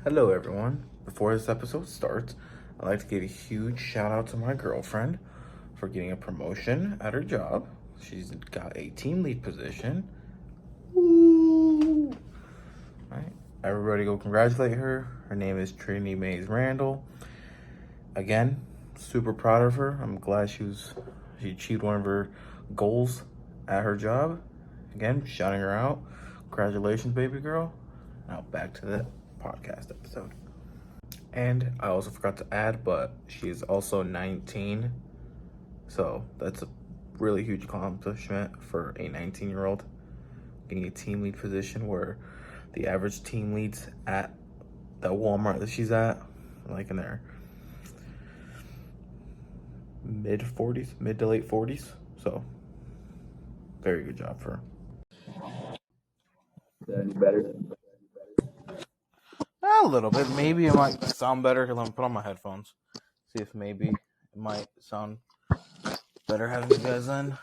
Hello, everyone. Before this episode starts, I'd like to give a huge shout out to my girlfriend for getting a promotion at her job. She's got a team lead position. Woo! All right, everybody go congratulate her. Her name is Trinity Mays Randall. Again, super proud of her. I'm glad she achieved one of her goals at her job. Again, shouting her out. Congratulations, baby girl. Now back to the podcast episode. And I also forgot to add, but she's also 19. So that's a really huge accomplishment for a 19-year-old. Getting a team lead position where the average team leads at the Walmart that she's at, like in their mid to late 40s. So very good job for her. Is that any better? A little bit. Maybe it might sound better. Let me put on my headphones. See if maybe it might sound better having you guys in.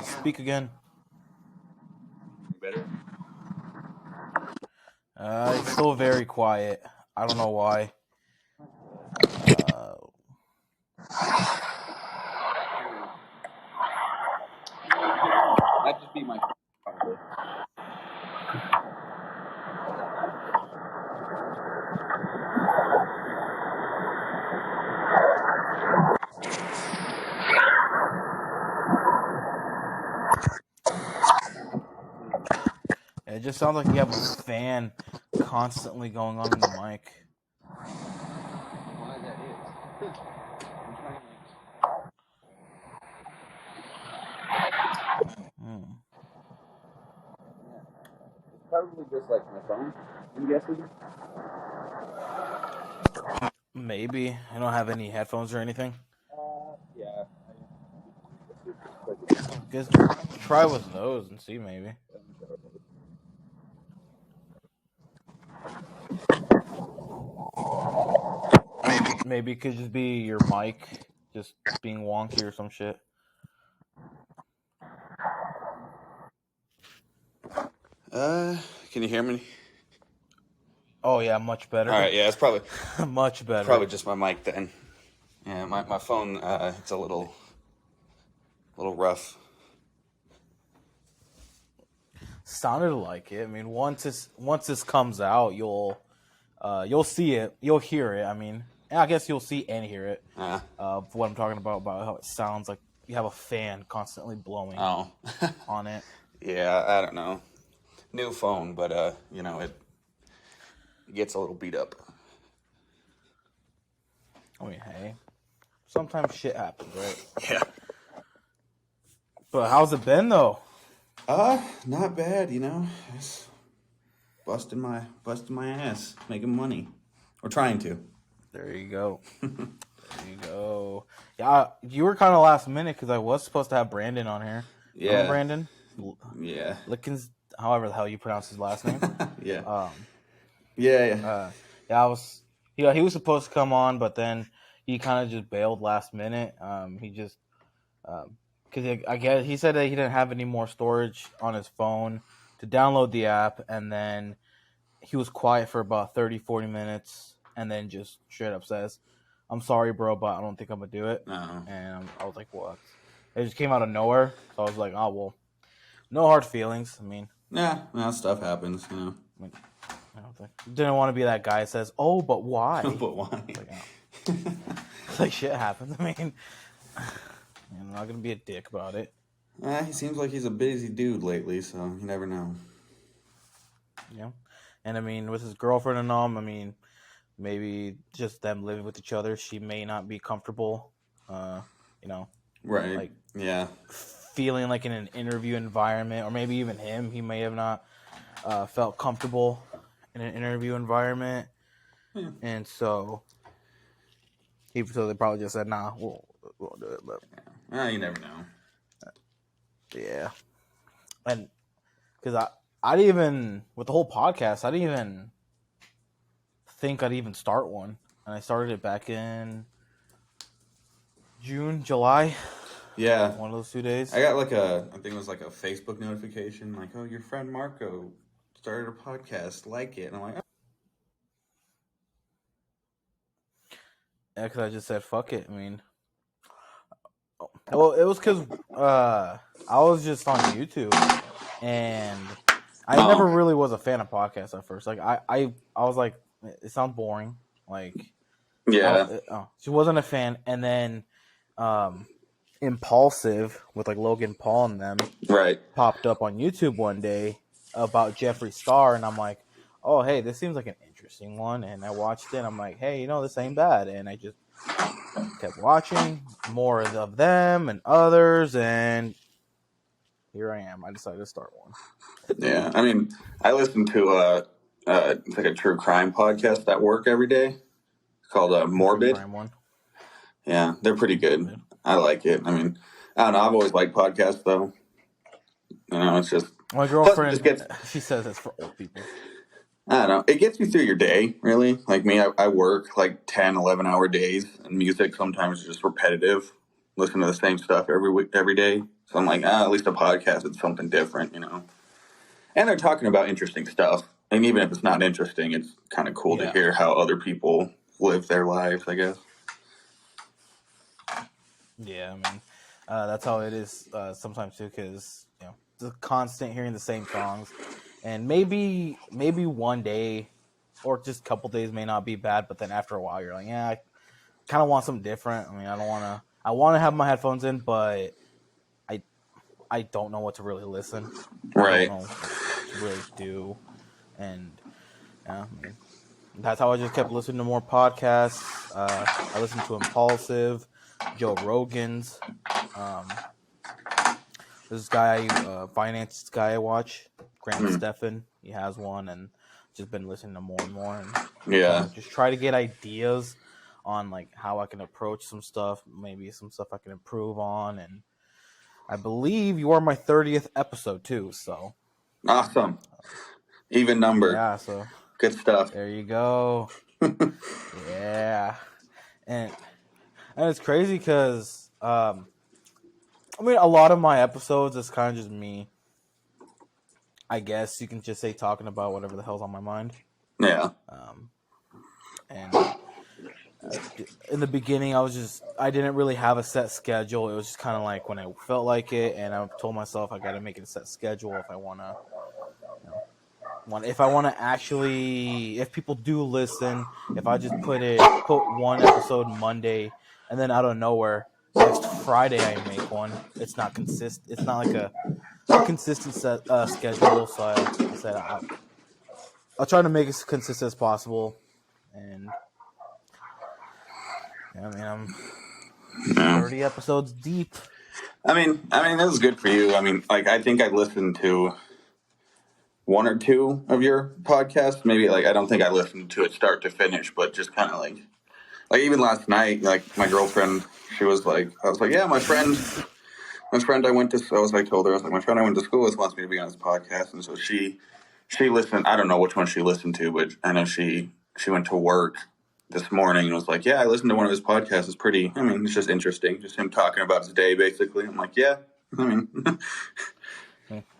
Speak again. Better? It's still very quiet. I don't know why. That'd just be my probably. It just sounds like you have a fan constantly going on in the mic. Why that is? I'm trying Hmm. It's probably just like my phone, I'm guessing. Maybe. I don't have any headphones or anything. Yeah. Just try with those and see maybe. Maybe it could just be your mic just being wonky or some shit. Can you hear me? Oh yeah, much better. All right, yeah, it's probably much better. probably just my mic then. Yeah, my phone, it's a little rough. Sounded like it. I mean, once this comes out, you'll see it, you'll hear it. I mean, I guess you'll see and hear it. What I'm talking about how it sounds like you have a fan constantly blowing on it. Yeah, I don't know. New phone, but it gets a little beat up. I mean, hey, sometimes shit happens, right? Yeah. But how's it been though? Not bad, Just busting my ass, making money, or trying to. There you go. There you go. Yeah, you were kind of last minute because I was supposed to have Brandon on here. Yeah. Remember Brandon? Yeah. Lickens, however the hell you pronounce his last name. Yeah. Yeah, I was. He was supposed to come on, but then he kind of just bailed last minute. He just because I guess he said that he didn't have any more storage on his phone to download the app, and then he was quiet for about 30, 40 minutes, and then just straight up says, "I'm sorry, bro, but I don't think I'm gonna do it." Uh-huh. And I was like, "What?" It just came out of nowhere, so I was like, "Oh well, no hard feelings." I mean, Yeah, well, stuff happens, I mean, I don't think didn't want to be that guy that says, "Oh, but why?" But why? It's like, oh. It's like shit happens. I mean, I'm not gonna be a dick about it. He seems like he's a busy dude lately, so you never know. Yeah, and I mean, with his girlfriend and all, I mean, maybe just them living with each other, she may not be comfortable. Right. Like yeah. feeling like in an interview environment, or maybe even him, he may have not felt comfortable in an interview environment, and so they probably just said, "Nah, we'll do it." But You never know. yeah, and because I didn't even with the whole podcast, I didn't even think I'd even start one. and I started it back in June, July. Yeah. One of those 2 days. I got I think it was like a Facebook notification, like, oh, your friend Marco started a podcast, like it. And I'm like, oh. Yeah, because I just said, fuck it. I mean, well, it was because I was just on YouTube, and I never really was a fan of podcasts at first. Like, I was like, it sounds boring. Like, Yeah. She wasn't a fan. And then Impulsive with like Logan Paul and them popped up on YouTube one day about Jeffree Star, and I'm like, oh, hey, this seems like an interesting one. And I watched it, and I'm like, hey, this ain't bad. And I just kept watching more of them and others, and here I am. I decided to start one. Yeah, I mean, I listen to it's like a true crime podcast at work every day. It's called Morbid. True crime one. Yeah, they're pretty good. I like it. I mean, I don't know. I've always liked podcasts, though. It's just my girlfriend. She says it's for old people. I don't know. It gets you through your day, really. Like me, I work like 10, 11-hour days, and music sometimes is just repetitive. Listen to the same stuff every day. So I'm like, at least a podcast is something different, And they're talking about interesting stuff. And even if it's not interesting, it's kind of cool to hear how other people live their lives, I guess. Yeah, I mean, that's how it is sometimes too, because the constant hearing the same songs, and maybe one day or just a couple days may not be bad, but then after a while you're like, yeah, I kind of want something different. I mean, I want to have my headphones in, but I don't know what to really listen. Right. I don't know what to really do, and I mean, that's how I just kept listening to more podcasts. I listened to Impulsive, Joe Rogan's. This guy, finance guy I watch, Grant Stephan. He has one, and just been listening to more and more, and just try to get ideas on like how I can approach some stuff, maybe some stuff I can improve on. And I believe you are my 30th episode too, so awesome, even number. Yeah, so good stuff. There you go. Yeah, and it's crazy because I mean, a lot of my episodes is kind of just me. I guess you can just say talking about whatever the hell's on my mind. Yeah. And in the beginning, I didn't really have a set schedule. It was just kind of like when I felt like it, and I told myself I got to make it a set schedule if I want to. If I want to actually, if people do listen, if I just put one episode Monday, and then out of nowhere next Friday I make one, it's not consistent. It's not like a consistent schedule. So I said I'll try to make it as consistent as possible. And I mean, I'm 30 episodes deep. I mean, that was good for you. I mean, like, I think I listened to one or two of your podcasts. Maybe, like, I don't think I listened to it start to finish, but just kind of like even last night, like, my girlfriend, she was like, I was like, yeah, my friend I went to, I was like, told her, I was like, my friend I went to school with wants me to be on his podcast. And so she listened. I don't know which one she listened to, but I know she went to work this morning and was like, yeah, I listened to one of his podcasts. It's pretty, I mean, it's just interesting. Just him talking about his day, basically. I'm like, yeah, I mean.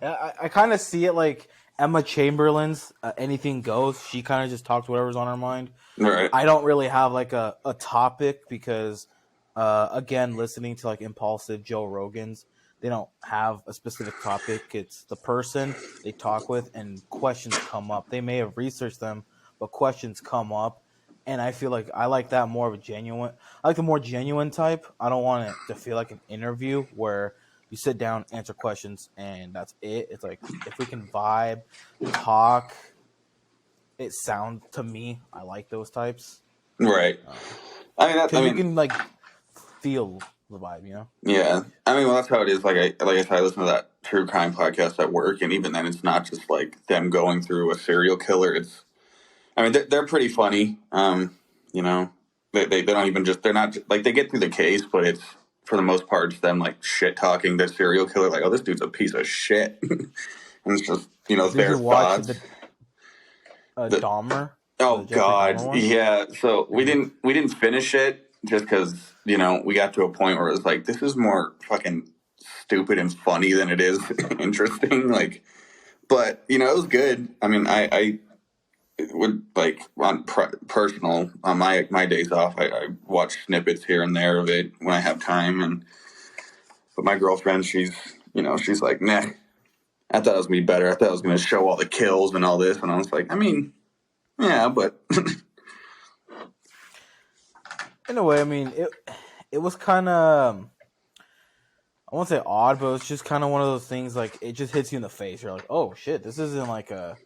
I kind of see it like Emma Chamberlain's Anything Goes. She kind of just talks whatever's on her mind. Right. I don't really have like a topic because, again, listening to like Impulsive, Joe Rogan's, they don't have a specific topic. It's the person they talk with and questions come up. They may have researched them, but questions come up. And I feel like I like that more of a genuine. I like the more genuine type. I don't want it to feel like an interview where you sit down, answer questions, and that's it. It's like if we can vibe, talk. It sounds to me. I like those types. Right. You can like feel the vibe, you know. Yeah. I mean, well, that's how it is. Like I said, I listen to that true crime podcast at work, and even then, it's not just like them going through a serial killer. It's, I mean, they're pretty funny. You know, they don't even just, they're not like, they get through the case, but it's, for the most part, it's them like shit talking the serial killer, like, oh, this dude's a piece of shit. And it's just, their thoughts. Dahmer? Oh The Jeffrey Dahmer God, one. yeah. So we Mm-hmm. didn't finish it just because we got to a point where it was like this is more fucking stupid and funny than it is interesting. Like, but it was good. I mean, I would like on personal on my days off. I watch snippets here and there of it when I have time. And but my girlfriend, she's like, nah. I thought it was gonna be better. I thought it was gonna show all the kills and all this, and I was like, I mean, yeah, but In a way, I mean, it was kind of, I won't say odd, but it's just kind of one of those things. Like it just hits you in the face. You're like, oh shit, this isn't like a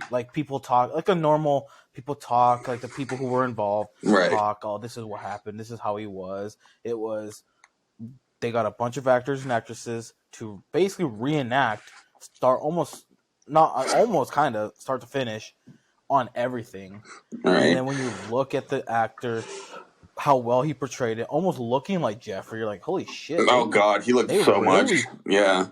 like people talk like a normal people talk like the people who were involved right, talk. Oh, this is what happened. This is how he was. It was they got a bunch of actors and actresses to basically reenact, start almost not almost kind of start to finish on everything. And right. then when you look at the actor, how well he portrayed it, almost looking like Jeffrey, you're like, holy shit, Oh God, he looked they so much. really Yeah,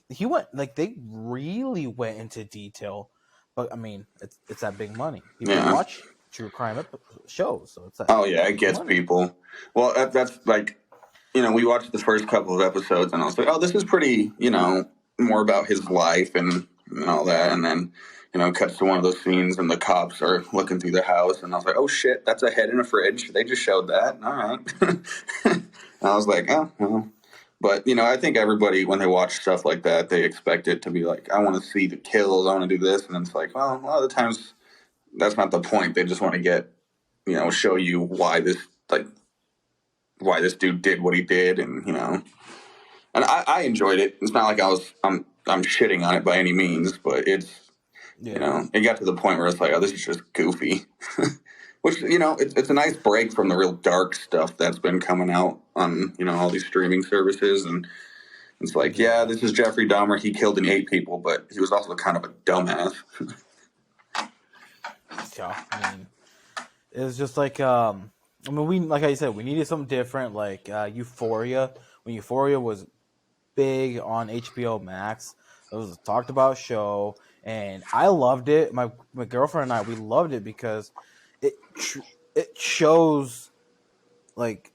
he went like they really went into detail. But I mean, it's that big money. People yeah. watch true crime shows, so it's that Oh yeah, it big gets money. people. Well, that's like we watched the first couple of episodes, and I was like, oh, this is pretty, more about his life and all that, and then. Cuts to one of those scenes, and the cops are looking through the house, and I was like, "Oh shit, that's a head in a fridge." They just showed that. All right, and I was like, "Oh, well." But I think everybody when they watch stuff like that, they expect it to be like, I want to see the kills, I want to do this, and it's like, well, a lot of the times that's not the point. They just want to get, show you why this dude did what he did, and I enjoyed it. It's not like I'm shitting on it by any means, but Yeah, it got to the point where it's like, oh, this is just goofy. Which it's a nice break from the real dark stuff that's been coming out on all these streaming services and. It's like, yeah, yeah, this is Jeffrey Dahmer. He killed and ate people, but he was also kind of a dumbass. yeah. I mean, it was just like I mean, we like I said, we needed something different, like Euphoria. When Euphoria was big on HBO Max, it was a talked about show, and I loved it. My girlfriend and I, we loved it because it it shows like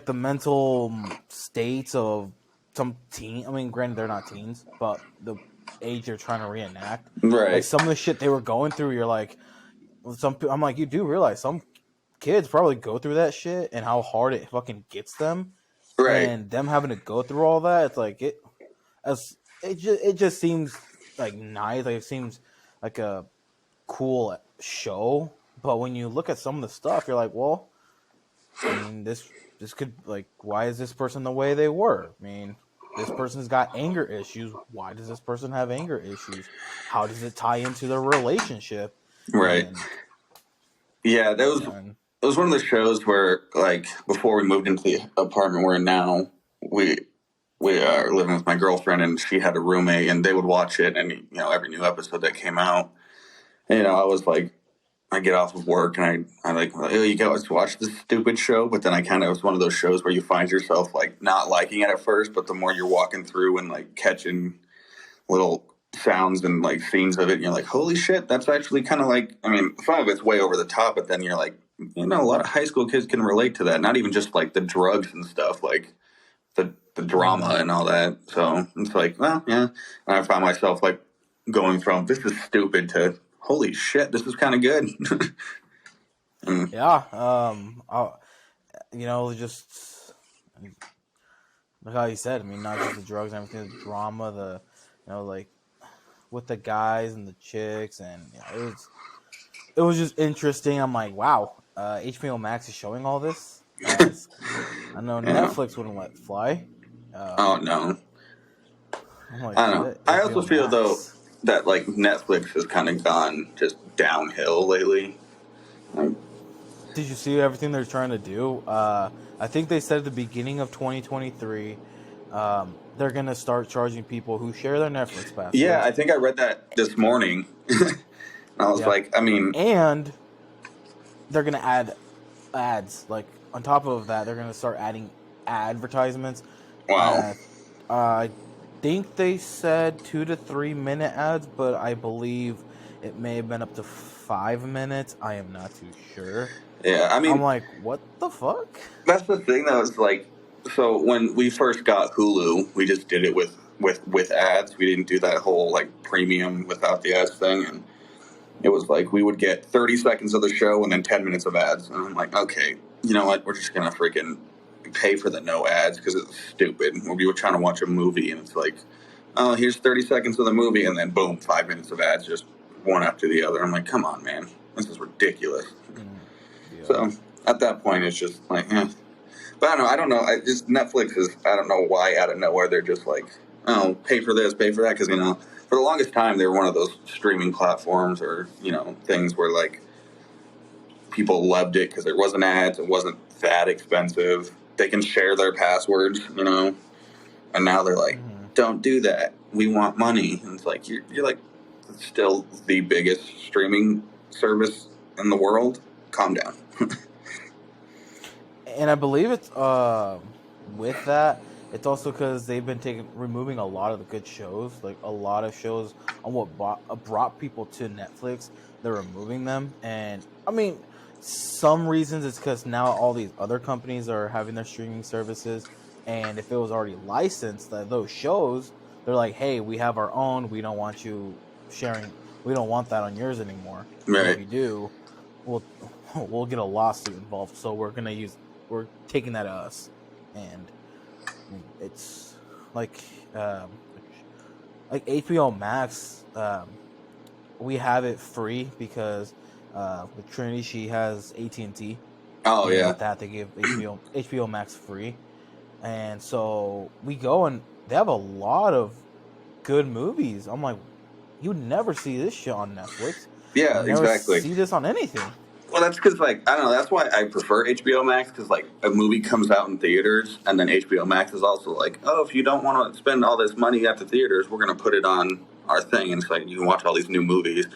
the mental states of some teen. I mean, granted, they're not teens, but the age they're trying to reenact. Like Right. some of the shit they were going through, you're like, I'm like, you do realize some kids probably go through that shit and how hard it fucking gets them, Right. and them having to go through all that. It's like it just seems like nice. Like it seems like a cool show, but when you look at some of the stuff, you're like, well, I mean, this could like, why is this person the way they were? I mean, this person's got anger issues. Why does this person have anger issues? How does it tie into their relationship? Right. And Yeah, that was and it was one of the shows where like before we moved into the apartment we're in now, we are living with my girlfriend and she had a roommate and they would watch it and every new episode that came out. And, I was like I get off of work and I like, oh, you guys watch this stupid show, but then I kind of was one of those shows where you find yourself like not liking it at first, but the more you're walking through and like catching little sounds and like scenes of it, and you're like, holy shit, that's actually kind of like, I mean, some of it's way over the top, but then you're like, a lot of high school kids can relate to that. Not even just like the drugs and stuff, like the drama mm, and all that. So it's like, well, yeah. And I found myself like going from this is stupid to holy shit, this is kind of good. And, yeah, just like how you said. I mean, not just the drugs and everything, the drama, like with the guys and the chicks, and it was just interesting. I'm like, wow, HBO Max is showing all this. I know yeah. Netflix wouldn't let it fly. Oh Um, no. I'm like, I don't know. shit, I also HBO feel though Max. that like Netflix has kind of gone just downhill lately. Like, Did you see everything they're trying to do? I think they said at the beginning of 2023, they're gonna start charging people who share their Netflix yeah, passwords. I think I read that this morning. I was Yeah, like, I mean, and they're gonna add ads. Like on top of that, they're gonna start adding advertisements. wow. Uh, I think they said 2 to 3 minute ads, but I believe It may have been up to 5 minutes. I am not too sure. Yeah, I I'm mean, like, what the fuck? that's the thing though. Is like, so when we first got Hulu, we just did it with ads. We didn't do that whole like premium without the ads thing, and it was like we would get 30 seconds of the show and then 10 minutes of ads, and I'm like, okay, you know what? We're just gonna freaking pay for the no ads because it's stupid. We were trying to watch a movie, and it's like, oh, here's 30 seconds of the movie, and then boom, 5 minutes of ads, just one after the other. I'm like, come on, man, this is ridiculous. Yeah. So at that point, it's just like, But I don't know. I just Netflix is. I don't know why out of nowhere they're just like, oh, pay for this, pay for that, because for the longest time they were one of those streaming platforms or things where like people loved it because there wasn't ads, it wasn't that expensive. They can share their passwords, and now they're like, don't do that. We want money. And it's like you're like still the biggest streaming service in the world. Calm down. And I believe it's with that, it's also because they've been removing a lot of the good shows, like a lot of shows on what brought people to Netflix. They're removing them, and I mean, some reasons it's because now all these other companies are having their streaming services, and if it was already licensed, those shows, they're like, hey, we have our own. We don't want you sharing. We don't want that on yours anymore. Right. And if you do, we'll get a lawsuit involved. So we're taking that to us, and it's like HBO Max. We have it free because with Trinity she has AT&T. Oh yeah. With that they give HBO Max free, and so we go and they have a lot of good movies. I'm like, you would never see this shit on Netflix. Yeah, you never exactly. See this on anything. Well, that's because, like, I don't know. That's why I prefer HBO Max because, like, a movie comes out in theaters, and then HBO Max is also like, oh, if you don't want to spend all this money at the theaters, we're going to put it on our thing, and it's like you can watch all these new movies.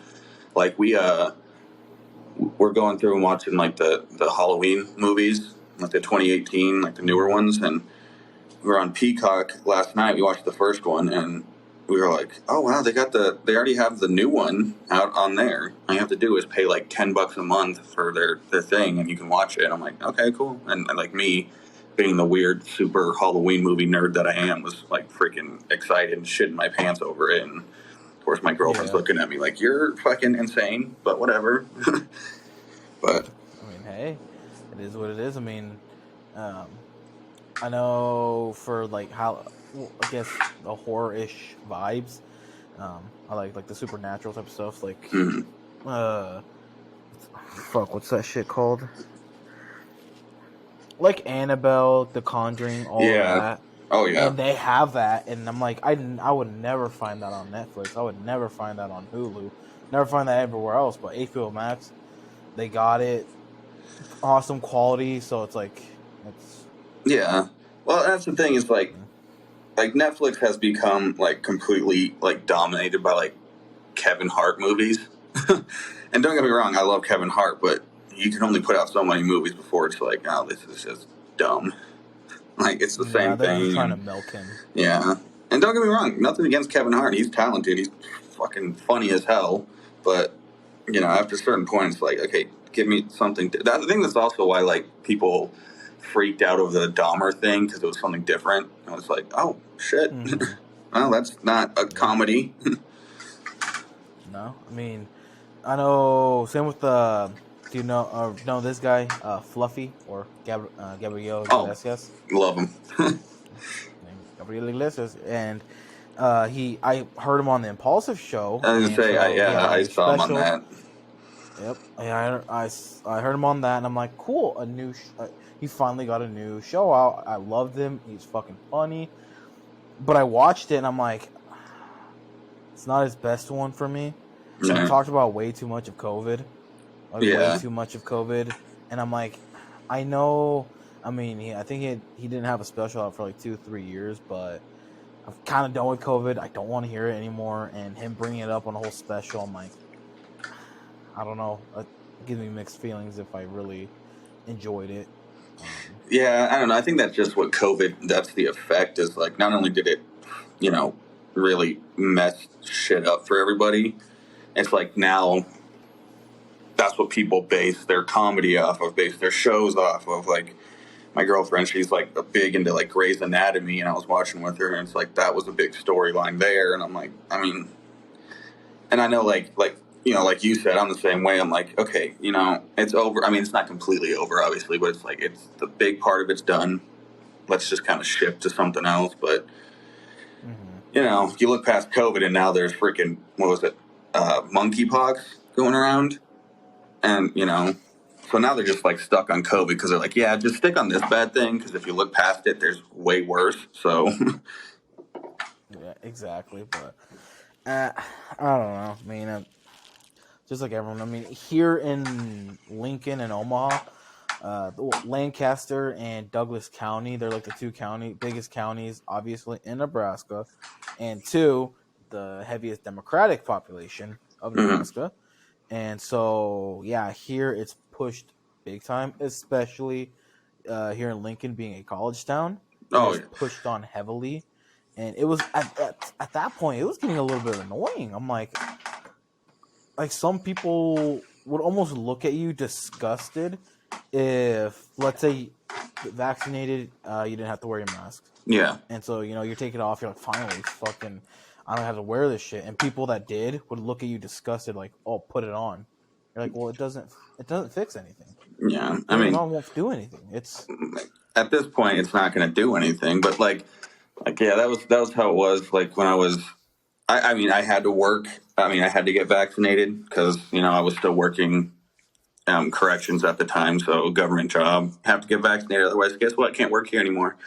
Like we're going through and watching like the Halloween movies, like the 2018, like the newer ones, and we were on Peacock last night. We watched the first one, and we were like, oh wow, they already have the new one out on there. All you have to do is pay like $10 a month for their thing, and you can watch it. I'm like, okay, cool. And like me, being the weird super Halloween movie nerd that I am, was like freaking excited and shitting my pants over it. And of course, my girlfriend's looking at me like, you're fucking insane, but whatever. But I mean, hey, it is what it is. I mean, I know for like how I guess the horror-ish vibes. I like the supernatural type of stuff. Like, fuck, what's that shit called? Like Annabelle, The Conjuring, all of that. Oh yeah. And they have that, and I'm like, I would never find that on Netflix. I would never find that on Hulu. Never find that everywhere else. But HBO Max, they got it. Awesome quality. So it's like, it's. Yeah. Well, that's the thing is like Netflix has become like completely like dominated by like Kevin Hart movies. And don't get me wrong, I love Kevin Hart, but you can only put out so many movies before it's like, oh, this is just dumb. Like it's the same they're thing. Just trying to milk him. Yeah. And don't get me wrong, nothing against Kevin Hart. He's talented. He's fucking funny as hell. But after a certain point, it's like, okay, give me something. I think that's also why like people freaked out over the Dahmer thing because it was something different. I was like, oh shit, well, that's not a comedy. No, I mean, I know. Same with the. Do you know this guy, Fluffy or Gabriel Iglesias? Love him. Gabriel Iglesias, and I heard him on the Impulsive show. I was gonna say, I saw him on that. Yep, I heard him on that, and I'm like, cool, he finally got a new show out. I loved him. He's fucking funny. But I watched it, and I'm like, it's not his best one for me. He talked about way too much of COVID. Way too much of COVID. And I'm like, I know, I mean, I think he didn't have a special out for like 2-3 years, but I'm kind of done with COVID. I don't want to hear it anymore. And him bringing it up on a whole special, I'm like, I don't know. It gives me mixed feelings if I really enjoyed it. Yeah, I don't know. I think that's just what COVID, that's the effect is not only did it, really mess shit up for everybody, it's like now that's what people base their comedy off of, base their shows off of. Like my girlfriend, she's like big into like Grey's Anatomy, and I was watching with her, and it's like that was a big storyline there, and I'm like, I mean, and I know like you know, like you said, I'm the same way. I'm like, okay, you know, it's over. I mean, it's not completely over, obviously, but it's like it's the big part of it's done. Let's just kind of shift to something else. But you know, if you look past COVID, and now there's freaking what was it, monkeypox going around, and you know, so now they're just like stuck on COVID because they're like, yeah, just stick on this bad thing because if you look past it, there's way worse. So Yeah, exactly. But I don't know. I mean, just like everyone. I mean, here in Lincoln and Omaha, Lancaster and Douglas County, they're like the two biggest counties, obviously in Nebraska, and two, the heaviest Democratic population of Nebraska. And so, yeah, here it's pushed big time, especially here in Lincoln being a college town. oh It's pushed on heavily. And it was at that point, it was getting a little bit annoying. I'm like some people would almost look at you disgusted if, let's say, vaccinated, you didn't have to wear your mask. yeah, And so, you know, you're taking it off. You're like, finally, fucking, I don't have to wear this shit. And people that did would look at you disgusted, like, oh, put it on. You're like, well, it doesn't fix anything. yeah. I Putting mean, it on won't do anything. It's at this point, it's not going to do anything. But like yeah, that was how it was. Like when I was, I mean, I had to work. I mean, I had to get vaccinated because you know I was still working corrections at the time, so government job, have to get vaccinated. Otherwise, guess what? I can't work here anymore.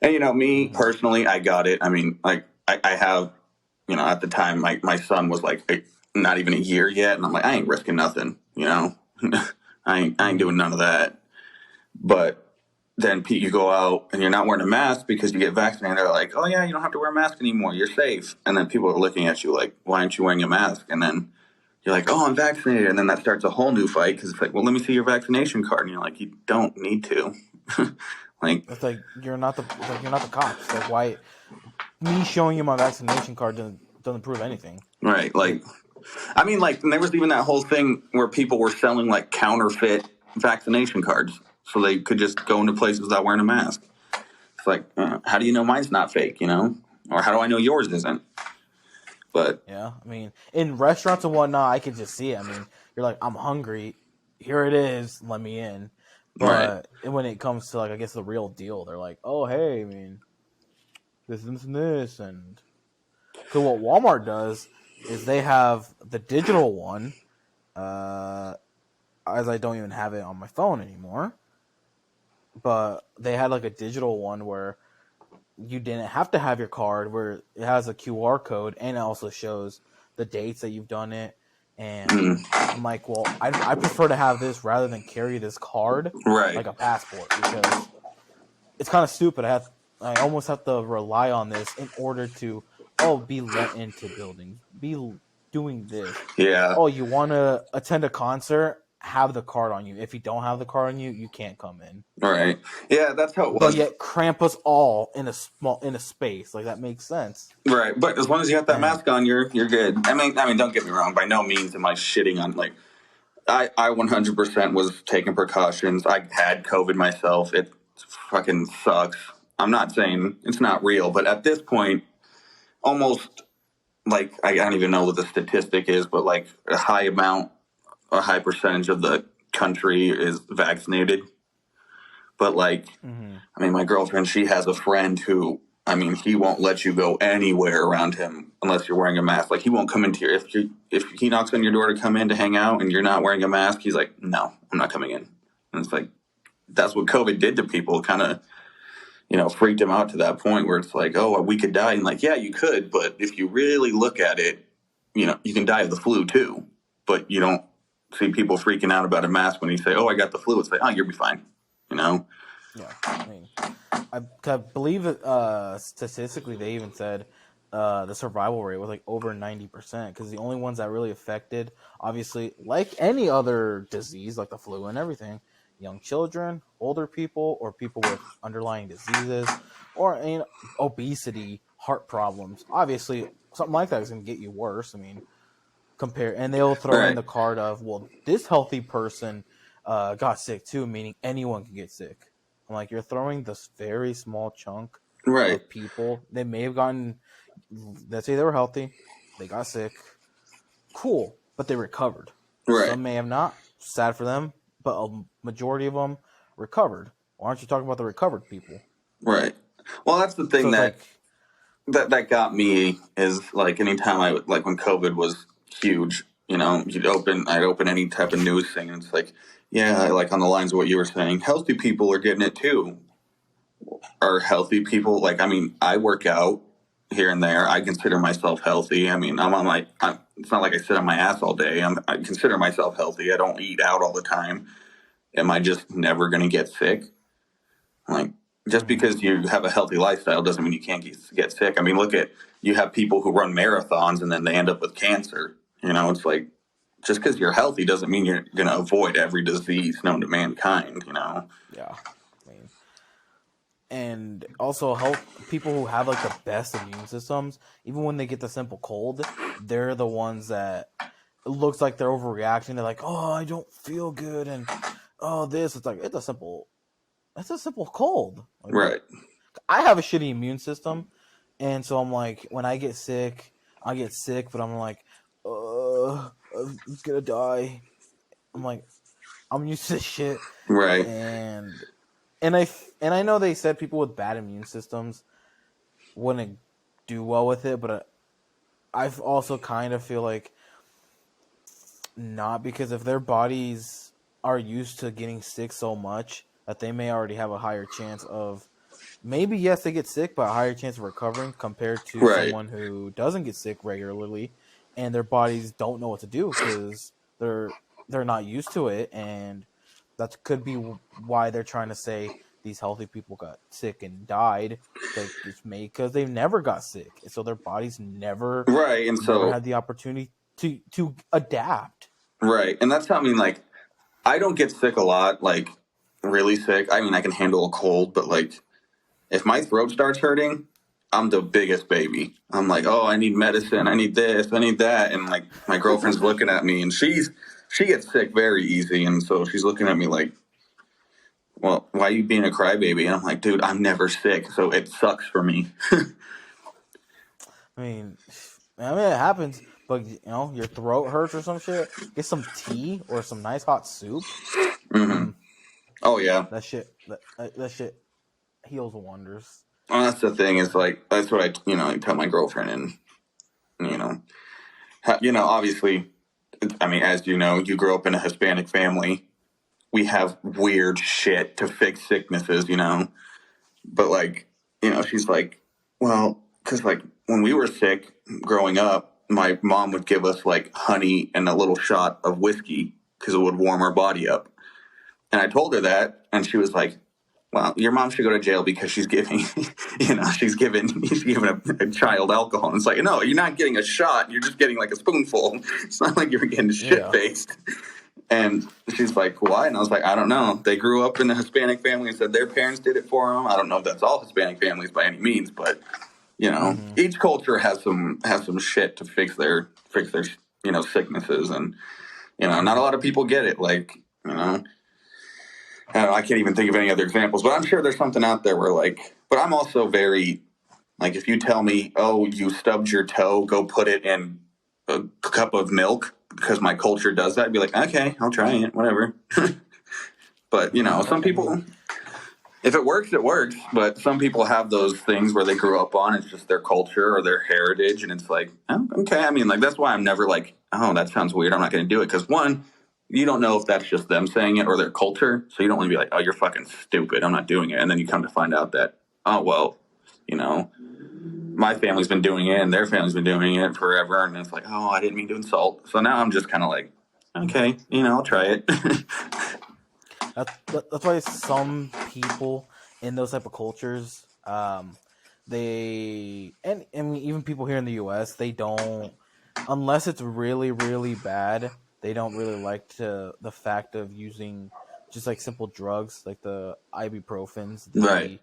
And you know, me personally, I got it. I mean, like I have, you know, at the time, my son was like not even a year yet, and I'm like, I ain't risking nothing. You know, I ain't doing none of that. But then you go out and you're not wearing a mask because you get vaccinated. They're like, oh yeah, you don't have to wear a mask anymore. You're safe. And then people are looking at you like, why aren't you wearing a mask? And then you're like, oh, I'm vaccinated. And then that starts a whole new fight because it's like, well, let me see your vaccination card. And you're like, you don't need to. Like, it's like you're not the cops. Like, why me showing you my vaccination card doesn't prove anything. right. Like, I mean, like, and there was even that whole thing where people were selling like counterfeit vaccination cards so they could just go into places without wearing a mask. It's like, how do you know mine's not fake, you know? Or how do I know yours isn't? But yeah, I mean, in restaurants and whatnot, I can just see it. I mean, you're like, I'm hungry. Here it is. Let me in. But when it comes to, like, I guess the real deal, they're like, oh, hey, I mean, this and this. And so what Walmart does is they have the digital one, as I don't even have it on my phone anymore. But they had, like, a digital one where you didn't have to have your card, where it has a QR code and it also shows the dates that you've done it. And I'm like, well, I prefer to have this rather than carry this card like a passport, because it's kind of stupid. I almost have to rely on this in order to be let into buildings, be doing this. Yeah. Oh, you want to attend a concert? Have the card on you. If you don't have the card on you, you can't come in. Right. Yeah, that's how it was. But yet cramp us all in a space. Like, that makes sense. Right. But as long as you have that mask on, you're good. I mean, don't get me wrong. By no means am I shitting on, like, I 100% was taking precautions. I had COVID myself. It fucking sucks. I'm not saying it's not real, but at this point, almost, like, I don't even know what the statistic is, but like a high percentage of the country is vaccinated. But like, I mean, my girlfriend, she has a friend who, I mean, he won't let you go anywhere around him unless you're wearing a mask. Like, he won't come into your, if he knocks on your door to come in to hang out and you're not wearing a mask, he's like, no, I'm not coming in. And it's like, that's what COVID did to people. Kind of, you know, freaked him out to that point where it's like, oh, we could die. And like, yeah, you could, but if you really look at it, you know, you can die of the flu too. But you don't see people freaking out about a mask when you say, oh, I got the flu. It's like, oh, you'll be fine. You know? Yeah, I mean, I believe statistically they even said the survival rate was like over 90%, because the only ones that really affected, obviously, like any other disease, like the flu and everything, young children, older people, or people with underlying diseases, or obesity, heart problems. Obviously, something like that is going to get you worse. I mean, and they'll throw in Right. the card of, well, this healthy person got sick too, meaning anyone can get sick. I'm like, you're throwing this very small chunk Right. of people. They may have gotten, let's say they were healthy, they got sick, cool, but they recovered. Right. Some may have not, sad for them, but a majority of them recovered. Why aren't you talking about the recovered people? Right. Well, that's the So thing it's like, that got me is like anytime I would, like when COVID was huge, I'd open any type of news thing and it's like, yeah, like on the lines of what you were saying, healthy people are getting it too. Are healthy people, like, I mean, I work out here and there. I consider myself healthy. I mean, it's not like I sit on my ass all day. I consider myself healthy. I don't eat out all the time. Am I just never going to get sick? Like, just because you have a healthy lifestyle doesn't mean you can't get sick. I mean, you have people who run marathons and then they end up with cancer. It's like, just because you're healthy doesn't mean you're going to avoid every disease known to mankind, yeah, I mean, and also help people who have like the best immune systems, even when they get the simple cold, they're the ones that it looks like they're overreacting. They're like, oh, I don't feel good, and oh, this. It's like it's a simple cold. Like, what? Right. I have a shitty immune system, and so I'm like, when I get sick, but I'm like, I'm gonna die. I'm like, I'm used to this shit, Right. and I know they said people with bad immune systems wouldn't do well with it, but I've also kind of feel like not, because if their bodies are used to getting sick so much that they may already have a higher chance of, maybe yes they get sick, but a higher chance of recovering compared to Right. someone who doesn't get sick regularly, and their bodies don't know what to do because they're not used to it, and that could be why they're trying to say these healthy people got sick and died. Like, it's made because they never got sick, so their bodies never Right. And so, had the opportunity to adapt. right. And that's how, I mean, like, I don't get sick a lot, like, really sick. I mean, I can handle a cold, but, like, if my throat starts hurting, I'm the biggest baby. I'm like, oh, I need medicine. I need this. I need that. And, like, my girlfriend's looking at me, and she gets sick very easy. And so she's looking at me like, well, why are you being a crybaby? And I'm like, dude, I'm never sick, so it sucks for me. I mean, it happens, but your throat hurts or some shit. Get some tea or some nice hot soup. Mm-hmm. Oh, yeah. That shit heals wonders. Well, that's the thing is, like, that's what I tell my girlfriend. And, you know, obviously, I mean, as you know, you grew up in a Hispanic family. We have weird shit to fix sicknesses, But, like, she's like, well, because, like, when we were sick growing up, my mom would give us, like, honey and a little shot of whiskey because it would warm our body up. And I told her that, and she was like, well, your mom should go to jail because she's giving, she's giving a child alcohol. And it's like, no, you're not getting a shot. You're just getting like a spoonful. It's not like you're getting shit faced. And she's like, why? And I was like, I don't know. They grew up in a Hispanic family and said their parents did it for them. I don't know if that's all Hispanic families by any means, but each culture has some shit to fix their sicknesses, and not a lot of people get it. Like, I don't know, I can't even think of any other examples, but I'm sure there's something out there where, like, but I'm also very, like, if you tell me, oh, you stubbed your toe, go put it in a cup of milk because my culture does that, I'd be like, okay, I'll try it, whatever. But, some people, if it works, it works. But some people have those things where they grew up on, it's just their culture or their heritage. And it's like, oh, okay. I mean, like, that's why I'm never like, oh, that sounds weird, I'm not going to do it. Because one, you don't know if that's just them saying it or their culture. So you don't want to be like, oh, you're fucking stupid, I'm not doing it. And then you come to find out that, oh, well, my family's been doing it and their family's been doing it forever. And it's like, oh, I didn't mean to insult. So now I'm just kind of like, okay, I'll try it. That's why some people in those type of cultures, they and even people here in the U.S., they don't, unless it's really really bad, they don't really like the fact of using just like simple drugs like the ibuprofens, Right.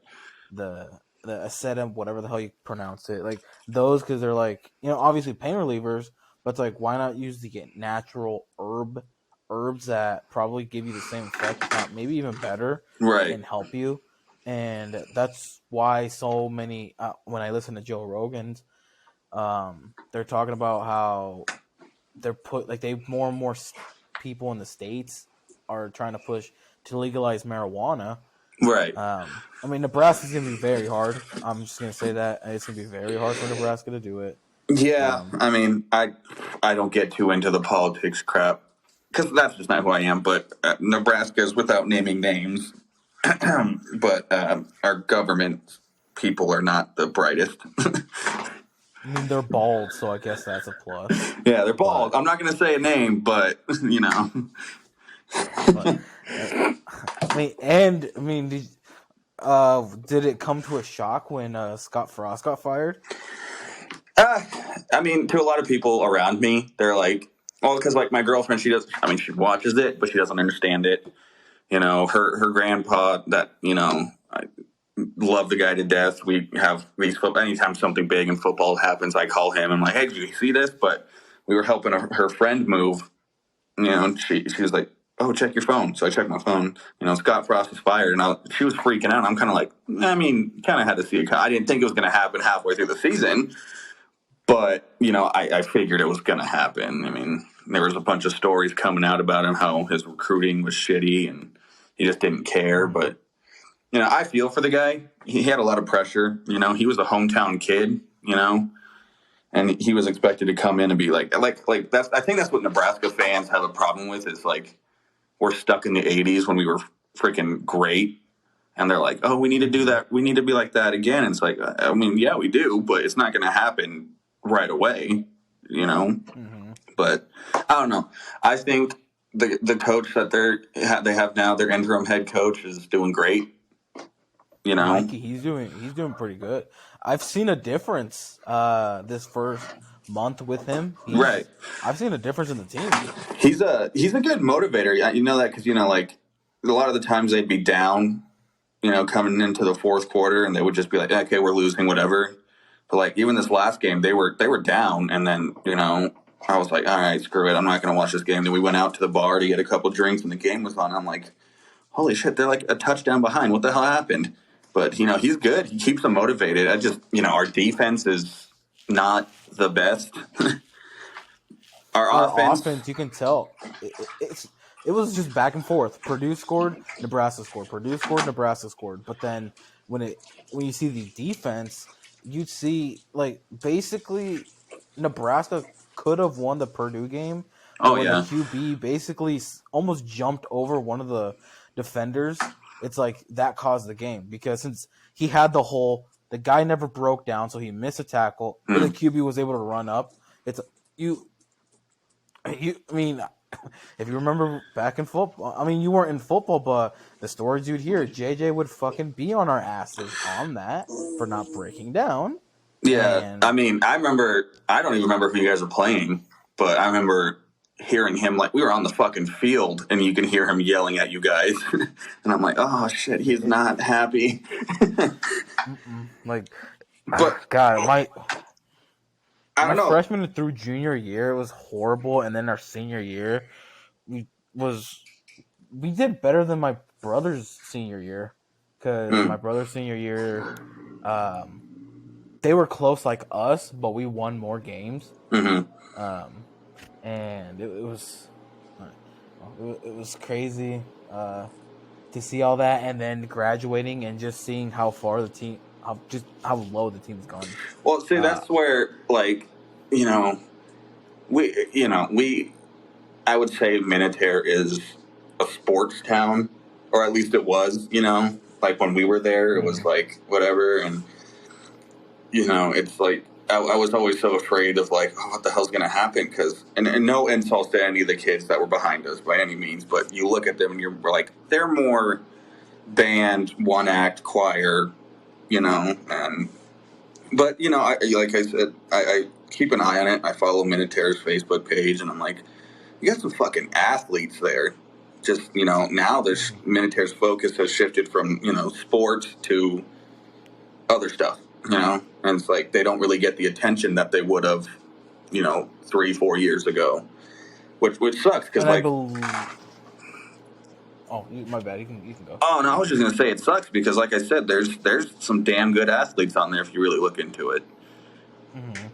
the acetam, whatever the hell you pronounce it, like those, because they're like, obviously pain relievers, but it's like, why not use the natural herbs that probably give you the same effect, if not maybe even better, Right. and help you. And that's why so many when I listen to Joe Rogan's, they're talking about how they're more and more people in the states are trying to push to legalize marijuana. Right. I mean, Nebraska's gonna be very hard. I'm just gonna say that it's gonna be very hard for Nebraska to do it. Yeah, I mean, I don't get too into the politics crap because that's just not who I am. But Nebraska's, without naming names, but our government people are not the brightest. I mean, they're bald, so I guess that's a plus. Yeah, they're bald. But I'm not going to say a name, but you know. but did it come to a shock when Scott Frost got fired? I mean, to a lot of people around me, they're like, "Oh, because like my girlfriend, she does. I mean, she watches it, but she doesn't understand it. You know, her grandpa, that I love the guy to death. We have these anytime something big in football happens, I call him. I'm like, hey, did you see this? But we were helping her friend move. And she was like, oh, check your phone. So I checked my phone. Scott Frost was fired, and she was freaking out. I'm kind of like, I mean, kind of had to see it. I didn't think it was going to happen halfway through the season, but I figured it was going to happen. I mean, there was a bunch of stories coming out about him, how his recruiting was shitty, and he just didn't care. But I feel for the guy. He had a lot of pressure. He was a hometown kid. And he was expected to come in and be like that's. I think that's what Nebraska fans have a problem with. Is like we're stuck in the '80s when we were freaking great, and they're like, oh, we need to do that. We need to be like that again. And it's like, I mean, yeah, we do, but it's not going to happen right away. Mm-hmm. But I don't know. I think the coach that they have now, their interim head coach, is doing great. Mikey, he's doing pretty good. I've seen a difference this first month with him. Right. I've seen a difference in the team. He's a good motivator. You know that because like a lot of the times they'd be down, coming into the fourth quarter, and they would just be like, okay, we're losing, whatever. But like even this last game, they were down, and then I was like, all right, screw it, I'm not going to watch this game. Then we went out to the bar to get a couple drinks, and the game was on. I'm like, holy shit, they're like a touchdown behind. What the hell happened? But, he's good. He keeps them motivated. I just, our defense is not the best. Our offense, you can tell. It was just back and forth. Purdue scored, Nebraska scored. Purdue scored, Nebraska scored. But then when you see the defense, you'd see, like, basically Nebraska could have won the Purdue game. Oh, when yeah. the QB basically almost jumped over one of the defenders. It's like that caused the game because since he had the guy never broke down, so he missed a tackle. But the QB was able to run up. It's I mean, if you remember back in football, I mean, you weren't in football, but the stories you'd hear, JJ would fucking be on our asses on that for not breaking down. Yeah, I mean, I don't even remember who you guys were playing, but I remember hearing him, like, we were on the fucking field, and you can hear him yelling at you guys. And I'm like, oh, shit, he's not happy. Like, but God, my freshman know. through junior year, it was horrible, and then our senior year, we did better than my brother's senior year, because my brother's senior year, they were close like us, but we won more games. Mm-hmm. And it was crazy to see all that, and then graduating and just seeing how far the team, how low the team's gone. Well, see, that's where, like, we, I would say Minutair is a sports town, or at least it was, like when we were there, it was like whatever, and it's like I was always so afraid of like, oh, what the hell's going to happen? Because and no insults to any of the kids that were behind us by any means, but you look at them and you're like, they're more band, one act, choir, and but like I said, I keep an eye on it. I follow Minutair's Facebook page, and I'm like, you got some fucking athletes there. Just now there's Minutair's focus has shifted from sports to other stuff. And it's like they don't really get the attention that they would have 3-4 years ago, which sucks because And I believe. Oh, my bad. You can go. Oh no, I was just gonna say it sucks because, like I said, there's some damn good athletes on there if you really look into it. Mm-hmm.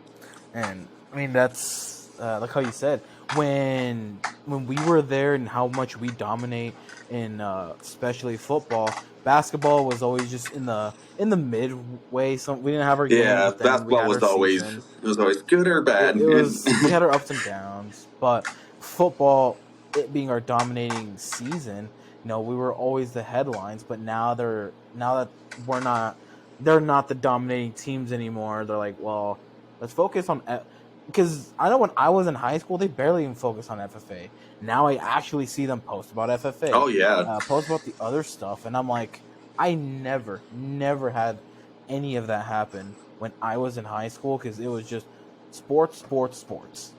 And I mean, that's like how you said, when we were there and how much we dominate in especially football. Basketball was always just in the midway. Some we didn't have our games, Yeah, but then we basketball had our was always season. good or bad. It was, we had our ups and downs, but football, it being our dominating season, we were always the headlines. But now that we're not, they're not the dominating teams anymore. They're like, well, let's focus on, because I know when I was in high school, they barely even focused on FFA. Now I actually see them post about FFA. Oh yeah, post about the other stuff, and I'm like, I never had any of that happen when I was in high school, because it was just sports.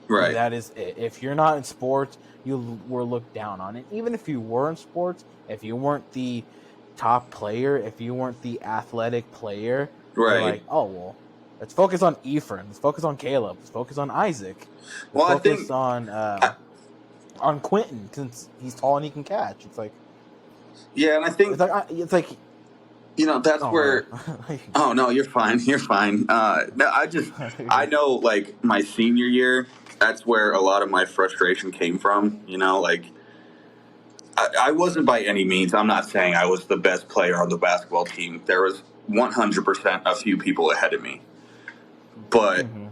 right. That is it. If you're not in sports, you were looked down on. And even if you were in sports, if you weren't the top player, if you weren't the athletic player, Right. you're like, oh well, let's focus on Ephraim. Let's focus on Caleb. Let's focus on Isaac. Well, Let's I think focus on Quentin, since he's tall and he can catch. It's like, yeah, and I think it's like that's where. Oh no, you're fine. You're fine. No, I know, like my senior year, that's where a lot of my frustration came from. Like I wasn't by any means. I'm not saying I was the best player on the basketball team. There was 100% a few people ahead of me, but. Mm-hmm.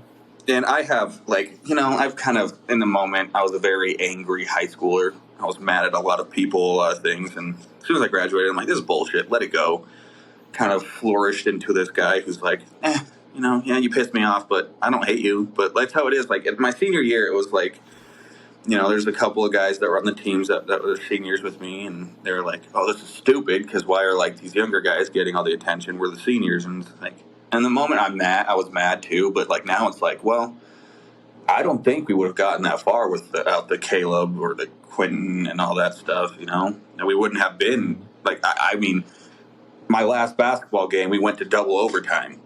And I have, I've kind of, in the moment, I was a very angry high schooler. I was mad at a lot of people, a lot of things. And as soon as I graduated, I'm like, this is bullshit. Let it go. Kind of flourished into this guy who's like, yeah, you pissed me off, but I don't hate you. But that's how it is. Like, in my senior year, it was like, there's a couple of guys that were on the teams that were seniors with me. And they were like, oh, this is stupid, because why are, these younger guys getting all the attention? We're the seniors. And it's like, and the moment I was mad too, but now it's like, well, I don't think we would have gotten that far without the Caleb or the Quentin and all that stuff, and we wouldn't have been I mean, my last basketball game, we went to double overtime.